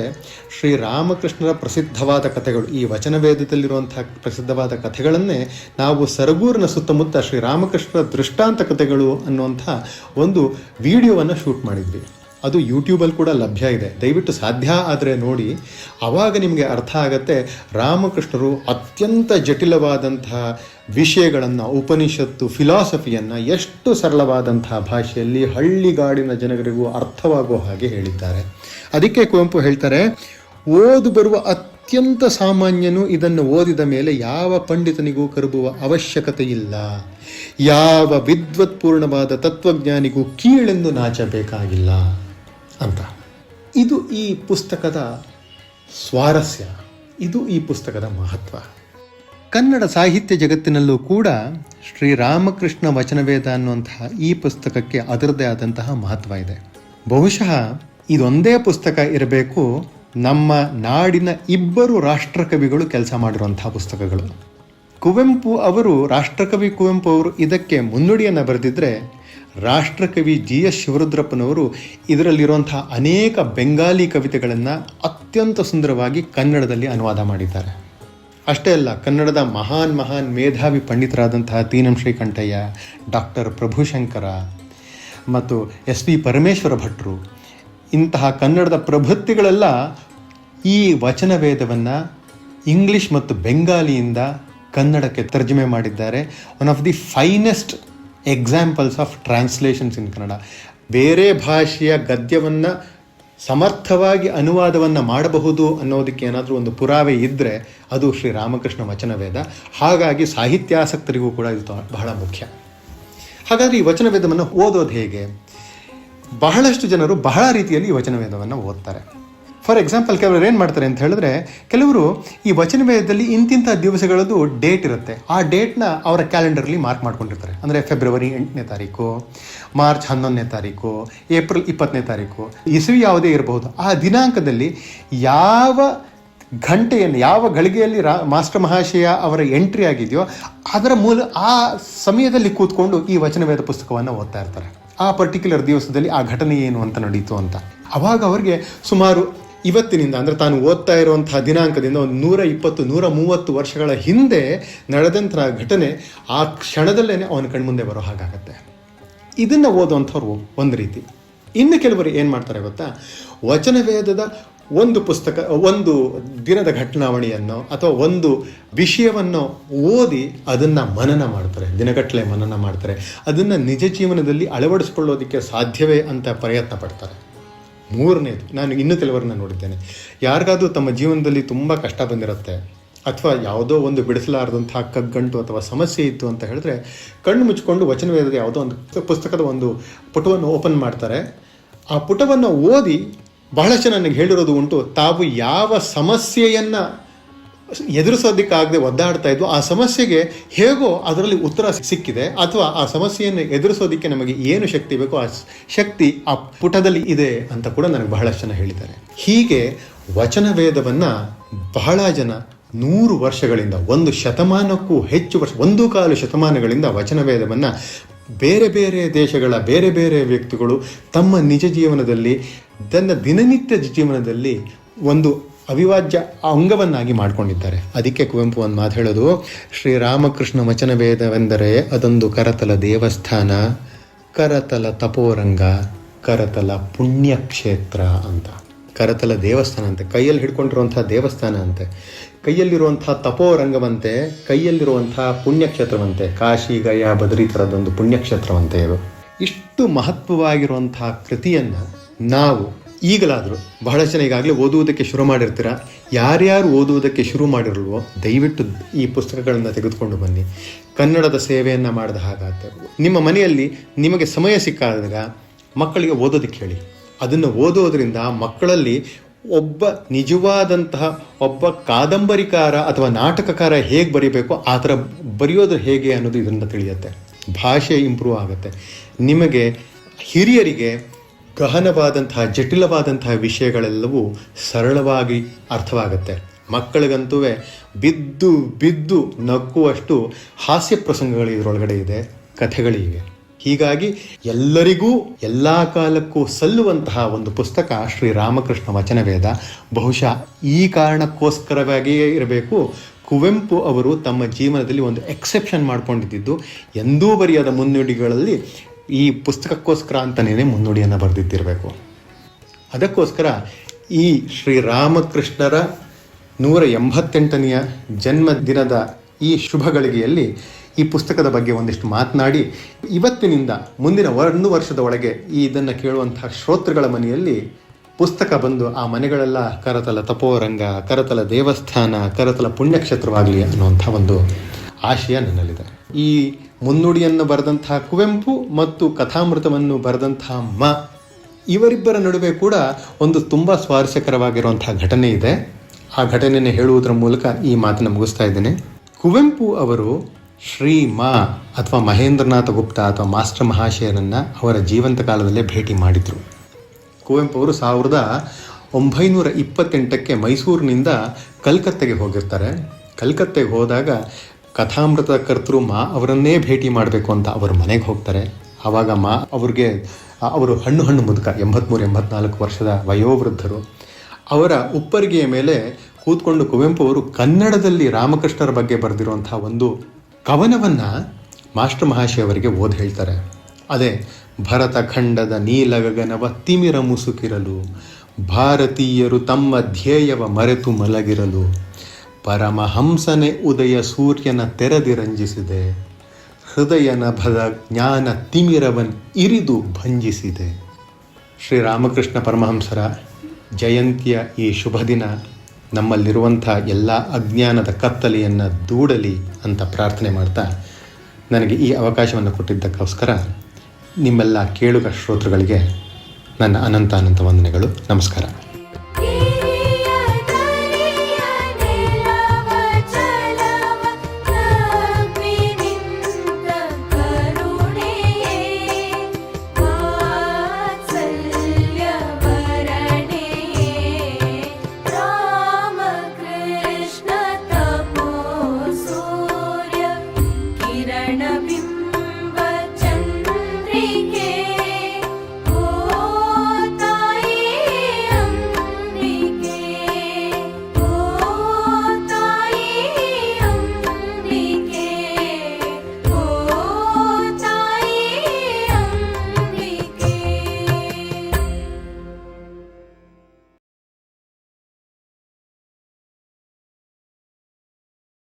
ಶ್ರೀರಾಮಕೃಷ್ಣರ ಪ್ರಸಿದ್ಧವಾದ ಕಥೆಗಳು, ಈ ವಚನವೇದದಲ್ಲಿರುವಂತಹ ಪ್ರಸಿದ್ಧವಾದ ಕಥೆಗಳನ್ನೇ ನಾವು ಸರಗೂರಿನ ಸುತ್ತಮುತ್ತ ಶ್ರೀರಾಮಕೃಷ್ಣರ ದೃಷ್ಟಾಂತ ಕಥೆಗಳು ಅನ್ನುವಂಥ ಒಂದು ವಿಡಿಯೋವನ್ನು ಶೂಟ್ ಮಾಡಿದ್ವಿ. ಅದು ಯೂಟ್ಯೂಬಲ್ಲಿ ಕೂಡ ಲಭ್ಯ ಇದೆ, ದಯವಿಟ್ಟು ಸಾಧ್ಯ ಆದರೆ ನೋಡಿ. ಆವಾಗ ನಿಮಗೆ ಅರ್ಥ ಆಗತ್ತೆ ರಾಮಕೃಷ್ಣರು ಅತ್ಯಂತ ಜಟಿಲವಾದಂತಹ ವಿಷಯಗಳನ್ನು, ಉಪನಿಷತ್ತು, ಫಿಲಾಸಫಿಯನ್ನು ಎಷ್ಟು ಸರಳವಾದಂತಹ ಭಾಷೆಯಲ್ಲಿ ಹಳ್ಳಿಗಾಡಿನ ಜನರಿಗೂ ಅರ್ಥವಾಗುವ ಹಾಗೆ ಹೇಳಿದ್ದಾರೆ. ಅದಕ್ಕೆ ಕುವೆಂಪು ಹೇಳ್ತಾರೆ, ಓದು ಬರುವ ಅತ್ಯಂತ ಸಾಮಾನ್ಯನು ಇದನ್ನು ಓದಿದ ಮೇಲೆ ಯಾವ ಪಂಡಿತನಿಗೂ ಕರುಬುವ ಅವಶ್ಯಕತೆ ಇಲ್ಲ, ಯಾವ ವಿದ್ವತ್ಪೂರ್ಣವಾದ ತತ್ವಜ್ಞಾನಿಗೂ ಕೀಳೆಂದು ನಾಚಬೇಕಾಗಿಲ್ಲ ಅಂತ. ಇದು ಈ ಪುಸ್ತಕದ ಸ್ವಾರಸ್ಯ, ಇದು ಈ ಪುಸ್ತಕದ ಮಹತ್ವ. ಕನ್ನಡ ಸಾಹಿತ್ಯ ಜಗತ್ತಿನಲ್ಲೂ ಕೂಡ ಶ್ರೀರಾಮಕೃಷ್ಣ ವಚನವೇದ ಅನ್ನುವಂತಹ ಈ ಪುಸ್ತಕಕ್ಕೆ ಅದರದ್ದೇ ಆದಂತಹ ಮಹತ್ವ ಇದೆ. ಬಹುಶಃ ಇದೊಂದೇ ಪುಸ್ತಕ ಇರಬೇಕು ನಮ್ಮ ನಾಡಿನ ಇಬ್ಬರು ರಾಷ್ಟ್ರಕವಿಗಳು ಕೆಲಸ ಮಾಡಿರುವಂತಹ ಪುಸ್ತಕಗಳು. ಕುವೆಂಪು ಅವರು, ರಾಷ್ಟ್ರಕವಿ ಕುವೆಂಪು ಅವರು ಇದಕ್ಕೆ ಮುನ್ನುಡಿಯನ್ನು ಬರೆದಿದ್ದರೆ, ರಾಷ್ಟ್ರಕವಿ GS ಶಿವರುದ್ರಪ್ಪನವರು ಇದರಲ್ಲಿರುವಂತಹ ಅನೇಕ ಬೆಂಗಾಲಿ ಕವಿತೆಗಳನ್ನು ಅತ್ಯಂತ ಸುಂದರವಾಗಿ ಕನ್ನಡದಲ್ಲಿ ಅನುವಾದ ಮಾಡಿದ್ದಾರೆ. ಅಷ್ಟೇ ಅಲ್ಲ, ಕನ್ನಡದ ಮಹಾನ್ ಮೇಧಾವಿ ಪಂಡಿತರಾದಂತಹ ತೀನಂ ಶ್ರೀಕಂಠಯ್ಯ, ಡಾಕ್ಟರ್ ಪ್ರಭುಶಂಕರ ಮತ್ತು SP ಪರಮೇಶ್ವರ ಭಟ್ರು, ಇಂತಹ ಕನ್ನಡದ ಪ್ರಭೃತಿಗಳೆಲ್ಲ ಈ ವಚನವೇದವನ್ನು ಇಂಗ್ಲಿಷ್ ಮತ್ತು ಬೆಂಗಾಲಿಯಿಂದ ಕನ್ನಡಕ್ಕೆ ತರ್ಜುಮೆ ಮಾಡಿದ್ದಾರೆ. One of the finest examples of translations in Kannada. ಬೇರೆ ಭಾಷೆಯ ಗದ್ಯವನ್ನು ಸಮರ್ಥವಾಗಿ ಅನುವಾದವನ್ನು ಮಾಡಬಹುದು ಅನ್ನೋದಕ್ಕೆ ಏನಾದರೂ ಒಂದು ಪುರಾವೆ ಇದ್ದರೆ ಅದು ಶ್ರೀರಾಮಕೃಷ್ಣ ವಚನವೇದ. ಹಾಗಾಗಿ ಸಾಹಿತ್ಯಾಸಕ್ತರಿಗೂ ಕೂಡ ಇದು ಬಹಳ ಮುಖ್ಯ. ಹಾಗಾದರೆ ಈ ವಚನವೇದವನ್ನು ಓದೋದು ಹೇಗೆ? ಬಹಳಷ್ಟು ಜನರು ಬಹಳ ರೀತಿಯಲ್ಲಿ ಈ ವಚನವೇದವನ್ನು ಓದ್ತಾರೆ. ಫಾರ್ ಎಕ್ಸಾಂಪಲ್, ಕೆಲವರು ಏನು ಮಾಡ್ತಾರೆ ಅಂತ ಹೇಳಿದ್ರೆ, ಕೆಲವರು ಈ ವಚನವೇದದಲ್ಲಿ ಇಂತಿಂಥ ದಿವಸಗಳದ್ದು ಡೇಟ್ ಇರುತ್ತೆ, ಆ ಡೇಟ್ನ ಅವರ ಕ್ಯಾಲೆಂಡರ್ಲಿ ಮಾರ್ಕ್ ಮಾಡ್ಕೊಂಡಿರ್ತಾರೆ. ಅಂದರೆ ಫೆಬ್ರವರಿ 8ನೇ ತಾರೀಕು, ಮಾರ್ಚ್ 11ನೇ ತಾರೀಕು, ಏಪ್ರಿಲ್ 20ನೇ ತಾರೀಕು, ಇಸವಿ ಯಾವುದೇ ಇರಬಹುದು. ಆ ದಿನಾಂಕದಲ್ಲಿ ಯಾವ ಗಂಟೆಯನ್ನು, ಯಾವ ಗಳಿಗೆಯಲ್ಲಿ ಮಾಸ್ಟರ್ ಮಹಾಶಯ ಅವರ ಎಂಟ್ರಿ ಆಗಿದೆಯೋ ಅದರ ಆ ಸಮಯದಲ್ಲಿ ಕೂತ್ಕೊಂಡು ಈ ವಚನವೇದ ಪುಸ್ತಕವನ್ನು ಓದ್ತಾ ಇರ್ತಾರೆ. ಆ ಪರ್ಟಿಕ್ಯುಲರ್ ದಿವಸದಲ್ಲಿ ಆ ಘಟನೆ ಏನು ಅಂತ ನಡೀತು ಅಂತ. ಅವಾಗ ಅವ್ರಿಗೆ ಸುಮಾರು ಇವತ್ತಿನಿಂದ ಅಂದರೆ ತಾನು ಓದ್ತಾ ಇರುವಂತಹ ದಿನಾಂಕದಿಂದ ಒಂದು 120-130 ವರ್ಷಗಳ ಹಿಂದೆ ನಡೆದಂತಹ ಘಟನೆ ಆ ಕ್ಷಣದಲ್ಲೇ ಅವನ ಕಣ್ಮುಂದೆ ಬರೋ ಹಾಗಾಗತ್ತೆ. ಇದನ್ನು ಓದುವಂಥವ್ರು ಒಂದು ರೀತಿ. ಇನ್ನು ಕೆಲವರು ಏನು ಮಾಡ್ತಾರೆ ಗೊತ್ತಾ, ವಚನವೇದದ ಒಂದು ಪುಸ್ತಕ, ಒಂದು ದಿನದ ಘಟನಾವಳಿಯನ್ನು ಅಥವಾ ಒಂದು ವಿಷಯವನ್ನು ಓದಿ ಅದನ್ನು ಮನನ ಮಾಡ್ತಾರೆ, ದಿನಗಟ್ಟಲೆ ಮನನ ಮಾಡ್ತಾರೆ. ಅದನ್ನು ನಿಜ ಜೀವನದಲ್ಲಿ ಅಳವಡಿಸ್ಕೊಳ್ಳೋದಕ್ಕೆ ಸಾಧ್ಯವೇ ಅಂತ ಪ್ರಯತ್ನ ಪಡ್ತಾರೆ. ಮೂರನೇದು, ನಾನು ಇನ್ನೂ ಕೆಲವರನ್ನ ನೋಡಿದ್ದೇನೆ, ಯಾರಿಗಾದ್ರೂ ತಮ್ಮ ಜೀವನದಲ್ಲಿ ತುಂಬ ಕಷ್ಟ ಬಂದಿರುತ್ತೆ ಅಥವಾ ಯಾವುದೋ ಒಂದು ಬಿಡಿಸಲಾರದಂತಹ ಕಗ್ಗಂಟು ಅಥವಾ ಸಮಸ್ಯೆ ಇತ್ತು ಅಂತ ಹೇಳಿದ್ರೆ ಕಣ್ಣು ಮುಚ್ಚಿಕೊಂಡು ವಚನವೇದದ ಯಾವುದೋ ಒಂದು ಪುಸ್ತಕದ ಒಂದು ಪುಟವನ್ನು ಓಪನ್ ಮಾಡ್ತಾರೆ. ಆ ಪುಟವನ್ನು ಓದಿ ಬಹಳಷ್ಟು ನನಗೆ ಹೇಳಿರೋದು ಉಂಟು, ತಾವು ಯಾವ ಸಮಸ್ಯೆಯನ್ನು ಎದುರಿಸೋದಕ್ಕಾಗದೆ ಒದ್ದಾಡ್ತಾ ಇದ್ವು ಆ ಸಮಸ್ಯೆಗೆ ಹೇಗೋ ಅದರಲ್ಲಿ ಉತ್ತರ ಸಿಕ್ಕಿದೆ, ಅಥವಾ ಆ ಸಮಸ್ಯೆಯನ್ನು ಎದುರಿಸೋದಕ್ಕೆ ನಮಗೆ ಏನು ಶಕ್ತಿ ಬೇಕೋ ಆ ಶಕ್ತಿ ಆ ಪುಟದಲ್ಲಿ ಇದೆ ಅಂತ ಕೂಡ ನನಗೆ ಬಹಳಷ್ಟು ಜನ ಹೇಳಿದ್ದಾರೆ. ಹೀಗೆ ವಚನವೇದವನ್ನು ಬಹಳ ಜನ 100 ವರ್ಷಗಳಿಂದ, 1 ಶತಮಾನಕ್ಕೂ ಹೆಚ್ಚು ವರ್ಷ, 1.25 ಶತಮಾನಗಳಿಂದ ವಚನವೇದವನ್ನು ಬೇರೆ ಬೇರೆ ದೇಶಗಳ ಬೇರೆ ಬೇರೆ ವ್ಯಕ್ತಿಗಳು ತಮ್ಮ ನಿಜ ಜೀವನದಲ್ಲಿ, ತನ್ನ ದಿನನಿತ್ಯ ಜೀವನದಲ್ಲಿ ಒಂದು ಅವಿಭಾಜ್ಯ ಅಂಗವನ್ನಾಗಿ ಮಾಡಿಕೊಂಡಿದ್ದಾರೆ. ಅದಕ್ಕೆ ಕುವೆಂಪು ಒಂದು ಮಾತು ಹೇಳೋದು, ಶ್ರೀರಾಮಕೃಷ್ಣ ವಚನವೇದವೆಂದರೆ ಅದೊಂದು ಕರತಲ ದೇವಸ್ಥಾನ, ಕರತಲ ತಪೋರಂಗ, ಕರತಲ ಪುಣ್ಯಕ್ಷೇತ್ರ ಅಂತ. ಕರತಲ ದೇವಸ್ಥಾನ ಅಂತೆ, ಕೈಯಲ್ಲಿ ಹಿಡ್ಕೊಂಡಿರುವಂತಹ ದೇವಸ್ಥಾನ ಅಂತೆ, ಕೈಯಲ್ಲಿರುವಂತಹ ತಪೋರಂಗವಂತೆ, ಕೈಯಲ್ಲಿರುವಂತಹ ಪುಣ್ಯಕ್ಷೇತ್ರವಂತೆ, ಕಾಶಿ ಗಯಾ ಬದರಿ ಥರದೊಂದು ಪುಣ್ಯಕ್ಷೇತ್ರವಂತೆ. ಇದು ಇಷ್ಟು ಮಹತ್ವವಾಗಿರುವಂತಹ ಕೃತಿಯನ್ನು ನಾವು ಈಗಲಾದರೂ ಬಹಳಷ್ಟು ಜನ ಈಗಾಗಲೇ ಓದುವುದಕ್ಕೆ ಶುರು ಮಾಡಿರ್ತೀರ. ಯಾರ್ಯಾರು ಓದುವುದಕ್ಕೆ ಶುರು ಮಾಡಿರಲ್ವೋ ದಯವಿಟ್ಟು ಈ ಪುಸ್ತಕಗಳನ್ನು ತೆಗೆದುಕೊಂಡು ಬನ್ನಿ. ಕನ್ನಡದ ಸೇವೆಯನ್ನು ಮಾಡಿದ ಹಾಗಾಗುತ್ತೆ. ನಿಮ್ಮ ಮನೆಯಲ್ಲಿ ನಿಮಗೆ ಸಮಯ ಸಿಕ್ಕಾದಾಗ ಮಕ್ಕಳಿಗೆ ಓದೋದಕ್ಕೆ ಹೇಳಿ. ಅದನ್ನು ಓದೋದ್ರಿಂದ ಮಕ್ಕಳಲ್ಲಿ ಒಬ್ಬ ನಿಜವಾದಂತಹ ಒಬ್ಬ ಕಾದಂಬರಿಕಾರ ಅಥವಾ ನಾಟಕಕಾರ ಹೇಗೆ ಬರೀಬೇಕೋ ಆ ಥರ ಬರೆಯೋದು ಹೇಗೆ ಅನ್ನೋದು ಇದರಿಂದ ತಿಳಿಯುತ್ತೆ. ಭಾಷೆ ಇಂಪ್ರೂವ್ ಆಗುತ್ತೆ. ನಿಮಗೆ ಹಿರಿಯರಿಗೆ ಗಹನವಾದಂತಹ ಜಟಿಲವಾದಂತಹ ವಿಷಯಗಳೆಲ್ಲವೂ ಸರಳವಾಗಿ ಅರ್ಥವಾಗುತ್ತೆ. ಮಕ್ಕಳಿಗಂತೂ ಬಿದ್ದು ಬಿದ್ದು ನಕ್ಕುವಷ್ಟು ಹಾಸ್ಯ ಪ್ರಸಂಗಗಳು ಇದರೊಳಗಡೆ ಇದೆ, ಕಥೆಗಳಿವೆ. ಹೀಗಾಗಿ ಎಲ್ಲರಿಗೂ ಎಲ್ಲ ಕಾಲಕ್ಕೂ ಸಲ್ಲುವಂತಹ ಒಂದು ಪುಸ್ತಕ ಶ್ರೀರಾಮಕೃಷ್ಣ ವಚನವೇದ. ಬಹುಶಃ ಈ ಕಾರಣಕ್ಕೋಸ್ಕರವಾಗಿಯೇ ಇರಬೇಕು ಕುವೆಂಪು ಅವರು ತಮ್ಮ ಜೀವನದಲ್ಲಿ ಒಂದು ಎಕ್ಸೆಪ್ಷನ್ ಮಾಡ್ಕೊಂಡಿದ್ದು, ಎಂದೂ ಬರೆಯದ ಮುನ್ನುಡಿಗಳಲ್ಲಿ ಈ ಪುಸ್ತಕಕ್ಕೋಸ್ಕರ ಅಂತಲೇ ಮುನ್ನುಡಿಯನ್ನು ಬರೆದಿದ್ದಿರಬೇಕು. ಅದಕ್ಕೋಸ್ಕರ ಈ ಶ್ರೀರಾಮಕೃಷ್ಣರ 188ನೆಯ ಜನ್ಮದಿನದ ಈ ಶುಭ ಗಳಿಗೆಯಲ್ಲಿ ಈ ಪುಸ್ತಕದ ಬಗ್ಗೆ ಒಂದಿಷ್ಟು ಮಾತನಾಡಿ, ಇವತ್ತಿನಿಂದ ಮುಂದಿನ 1 ವರ್ಷದ ಒಳಗೆ ಇದನ್ನು ಕೇಳುವಂತಹ ಶ್ರೋತೃಗಳ ಮನೆಯಲ್ಲಿ ಪುಸ್ತಕ ಬಂದು ಆ ಮನೆಗಳೆಲ್ಲ ಕರತಲ ತಪೋರಂಗ, ಕರತಲ ದೇವಸ್ಥಾನ, ಕರತಲ ಪುಣ್ಯಕ್ಷೇತ್ರವಾಗಲಿ ಅನ್ನುವಂಥ ಒಂದು ಆಶಯ ನನ್ನಲ್ಲಿದೆ. ಈ ಮುನ್ನುಡಿಯನ್ನು ಬರೆದಂತಹ ಕುವೆಂಪು ಮತ್ತು ಕಥಾಮೃತವನ್ನು ಬರೆದಂತಹ ಇವರಿಬ್ಬರ ನಡುವೆ ಕೂಡ ಒಂದು ತುಂಬ ಸ್ವಾರಸ್ಯಕರವಾಗಿರುವಂತಹ ಘಟನೆ ಇದೆ. ಆ ಘಟನೆಯನ್ನು ಹೇಳುವುದರ ಮೂಲಕ ಈ ಮಾತನ್ನು ಮುಗಿಸ್ತಾ ಇದ್ದೇನೆ. ಕುವೆಂಪು ಅವರು ಶ್ರೀ ಅಥವಾ ಮಹೇಂದ್ರನಾಥ ಗುಪ್ತ ಅಥವಾ ಮಾಸ್ಟರ್ ಮಹಾಶಯರನ್ನು ಅವರ ಜೀವಂತ ಕಾಲದಲ್ಲೇ ಭೇಟಿ ಮಾಡಿದರು. ಕುವೆಂಪು ಅವರು 1928ಕ್ಕೆ ಮೈಸೂರಿನಿಂದ ಕಲ್ಕತ್ತೆಗೆ ಹೋಗಿರ್ತಾರೆ. ಕಲ್ಕತ್ತೆಗೆ ಹೋದಾಗ ಕಥಾಮೃತದ ಕರ್ತೃ ಅವರನ್ನೇ ಭೇಟಿ ಮಾಡಬೇಕು ಅಂತ ಅವರ ಮನೆಗೆ ಹೋಗ್ತಾರೆ. ಆವಾಗ ಅವರು ಹಣ್ಣು ಮುದುಕ, 83-84 ವರ್ಷದ ವಯೋವೃದ್ಧರು. ಅವರ ಉಪ್ಪರಿಗೆಯ ಮೇಲೆ ಕೂತ್ಕೊಂಡು ಕುವೆಂಪು ಅವರು ಕನ್ನಡದಲ್ಲಿ ರಾಮಕೃಷ್ಣರ ಬಗ್ಗೆ ಬರೆದಿರುವಂತಹ ಒಂದು ಕವನವನ್ನು ಮಾಸ್ಟರ್ ಮಹಾಶಯವರಿಗೆ ಓದಿ ಹೇಳ್ತಾರೆ. ಅದೇ ಭರತ ಖಂಡದ ನೀಲಗಗನವ ತಿಮಿರ ಮುಸುಕಿರಲು, ಭಾರತೀಯರು ತಮ್ಮ ಧ್ಯೇಯವ ಮರೆತು ಮಲಗಿರಲು, ಪರಮಹಂಸನೆ ಉದಯ ಸೂರ್ಯನ ತೆರೆದಿರಂಜಿಸಿದೆ, ಹೃದಯ ನಭದ ಜ್ಞಾನ ತಿಮಿರವನ್ ಇರಿದು ಭಂಜಿಸಿದೆ. ಶ್ರೀರಾಮಕೃಷ್ಣ ಪರಮಹಂಸರ ಜಯಂತಿಯ ಈ ಶುಭ ದಿನ ನಮ್ಮಲ್ಲಿರುವಂಥ ಎಲ್ಲ ಅಜ್ಞಾನದ ಕತ್ತಲೆಯನ್ನು ದೂಡಲಿ ಅಂತ ಪ್ರಾರ್ಥನೆ ಮಾಡ್ತಾ, ನನಗೆ ಈ ಅವಕಾಶವನ್ನು ಕೊಟ್ಟಿದ್ದಕ್ಕೋಸ್ಕರ ನಿಮ್ಮೆಲ್ಲ ಕೇಳುಗ ಶ್ರೋತೃಗಳಿಗೆ ನನ್ನ ಅನಂತ ವಂದನೆಗಳು. ನಮಸ್ಕಾರ.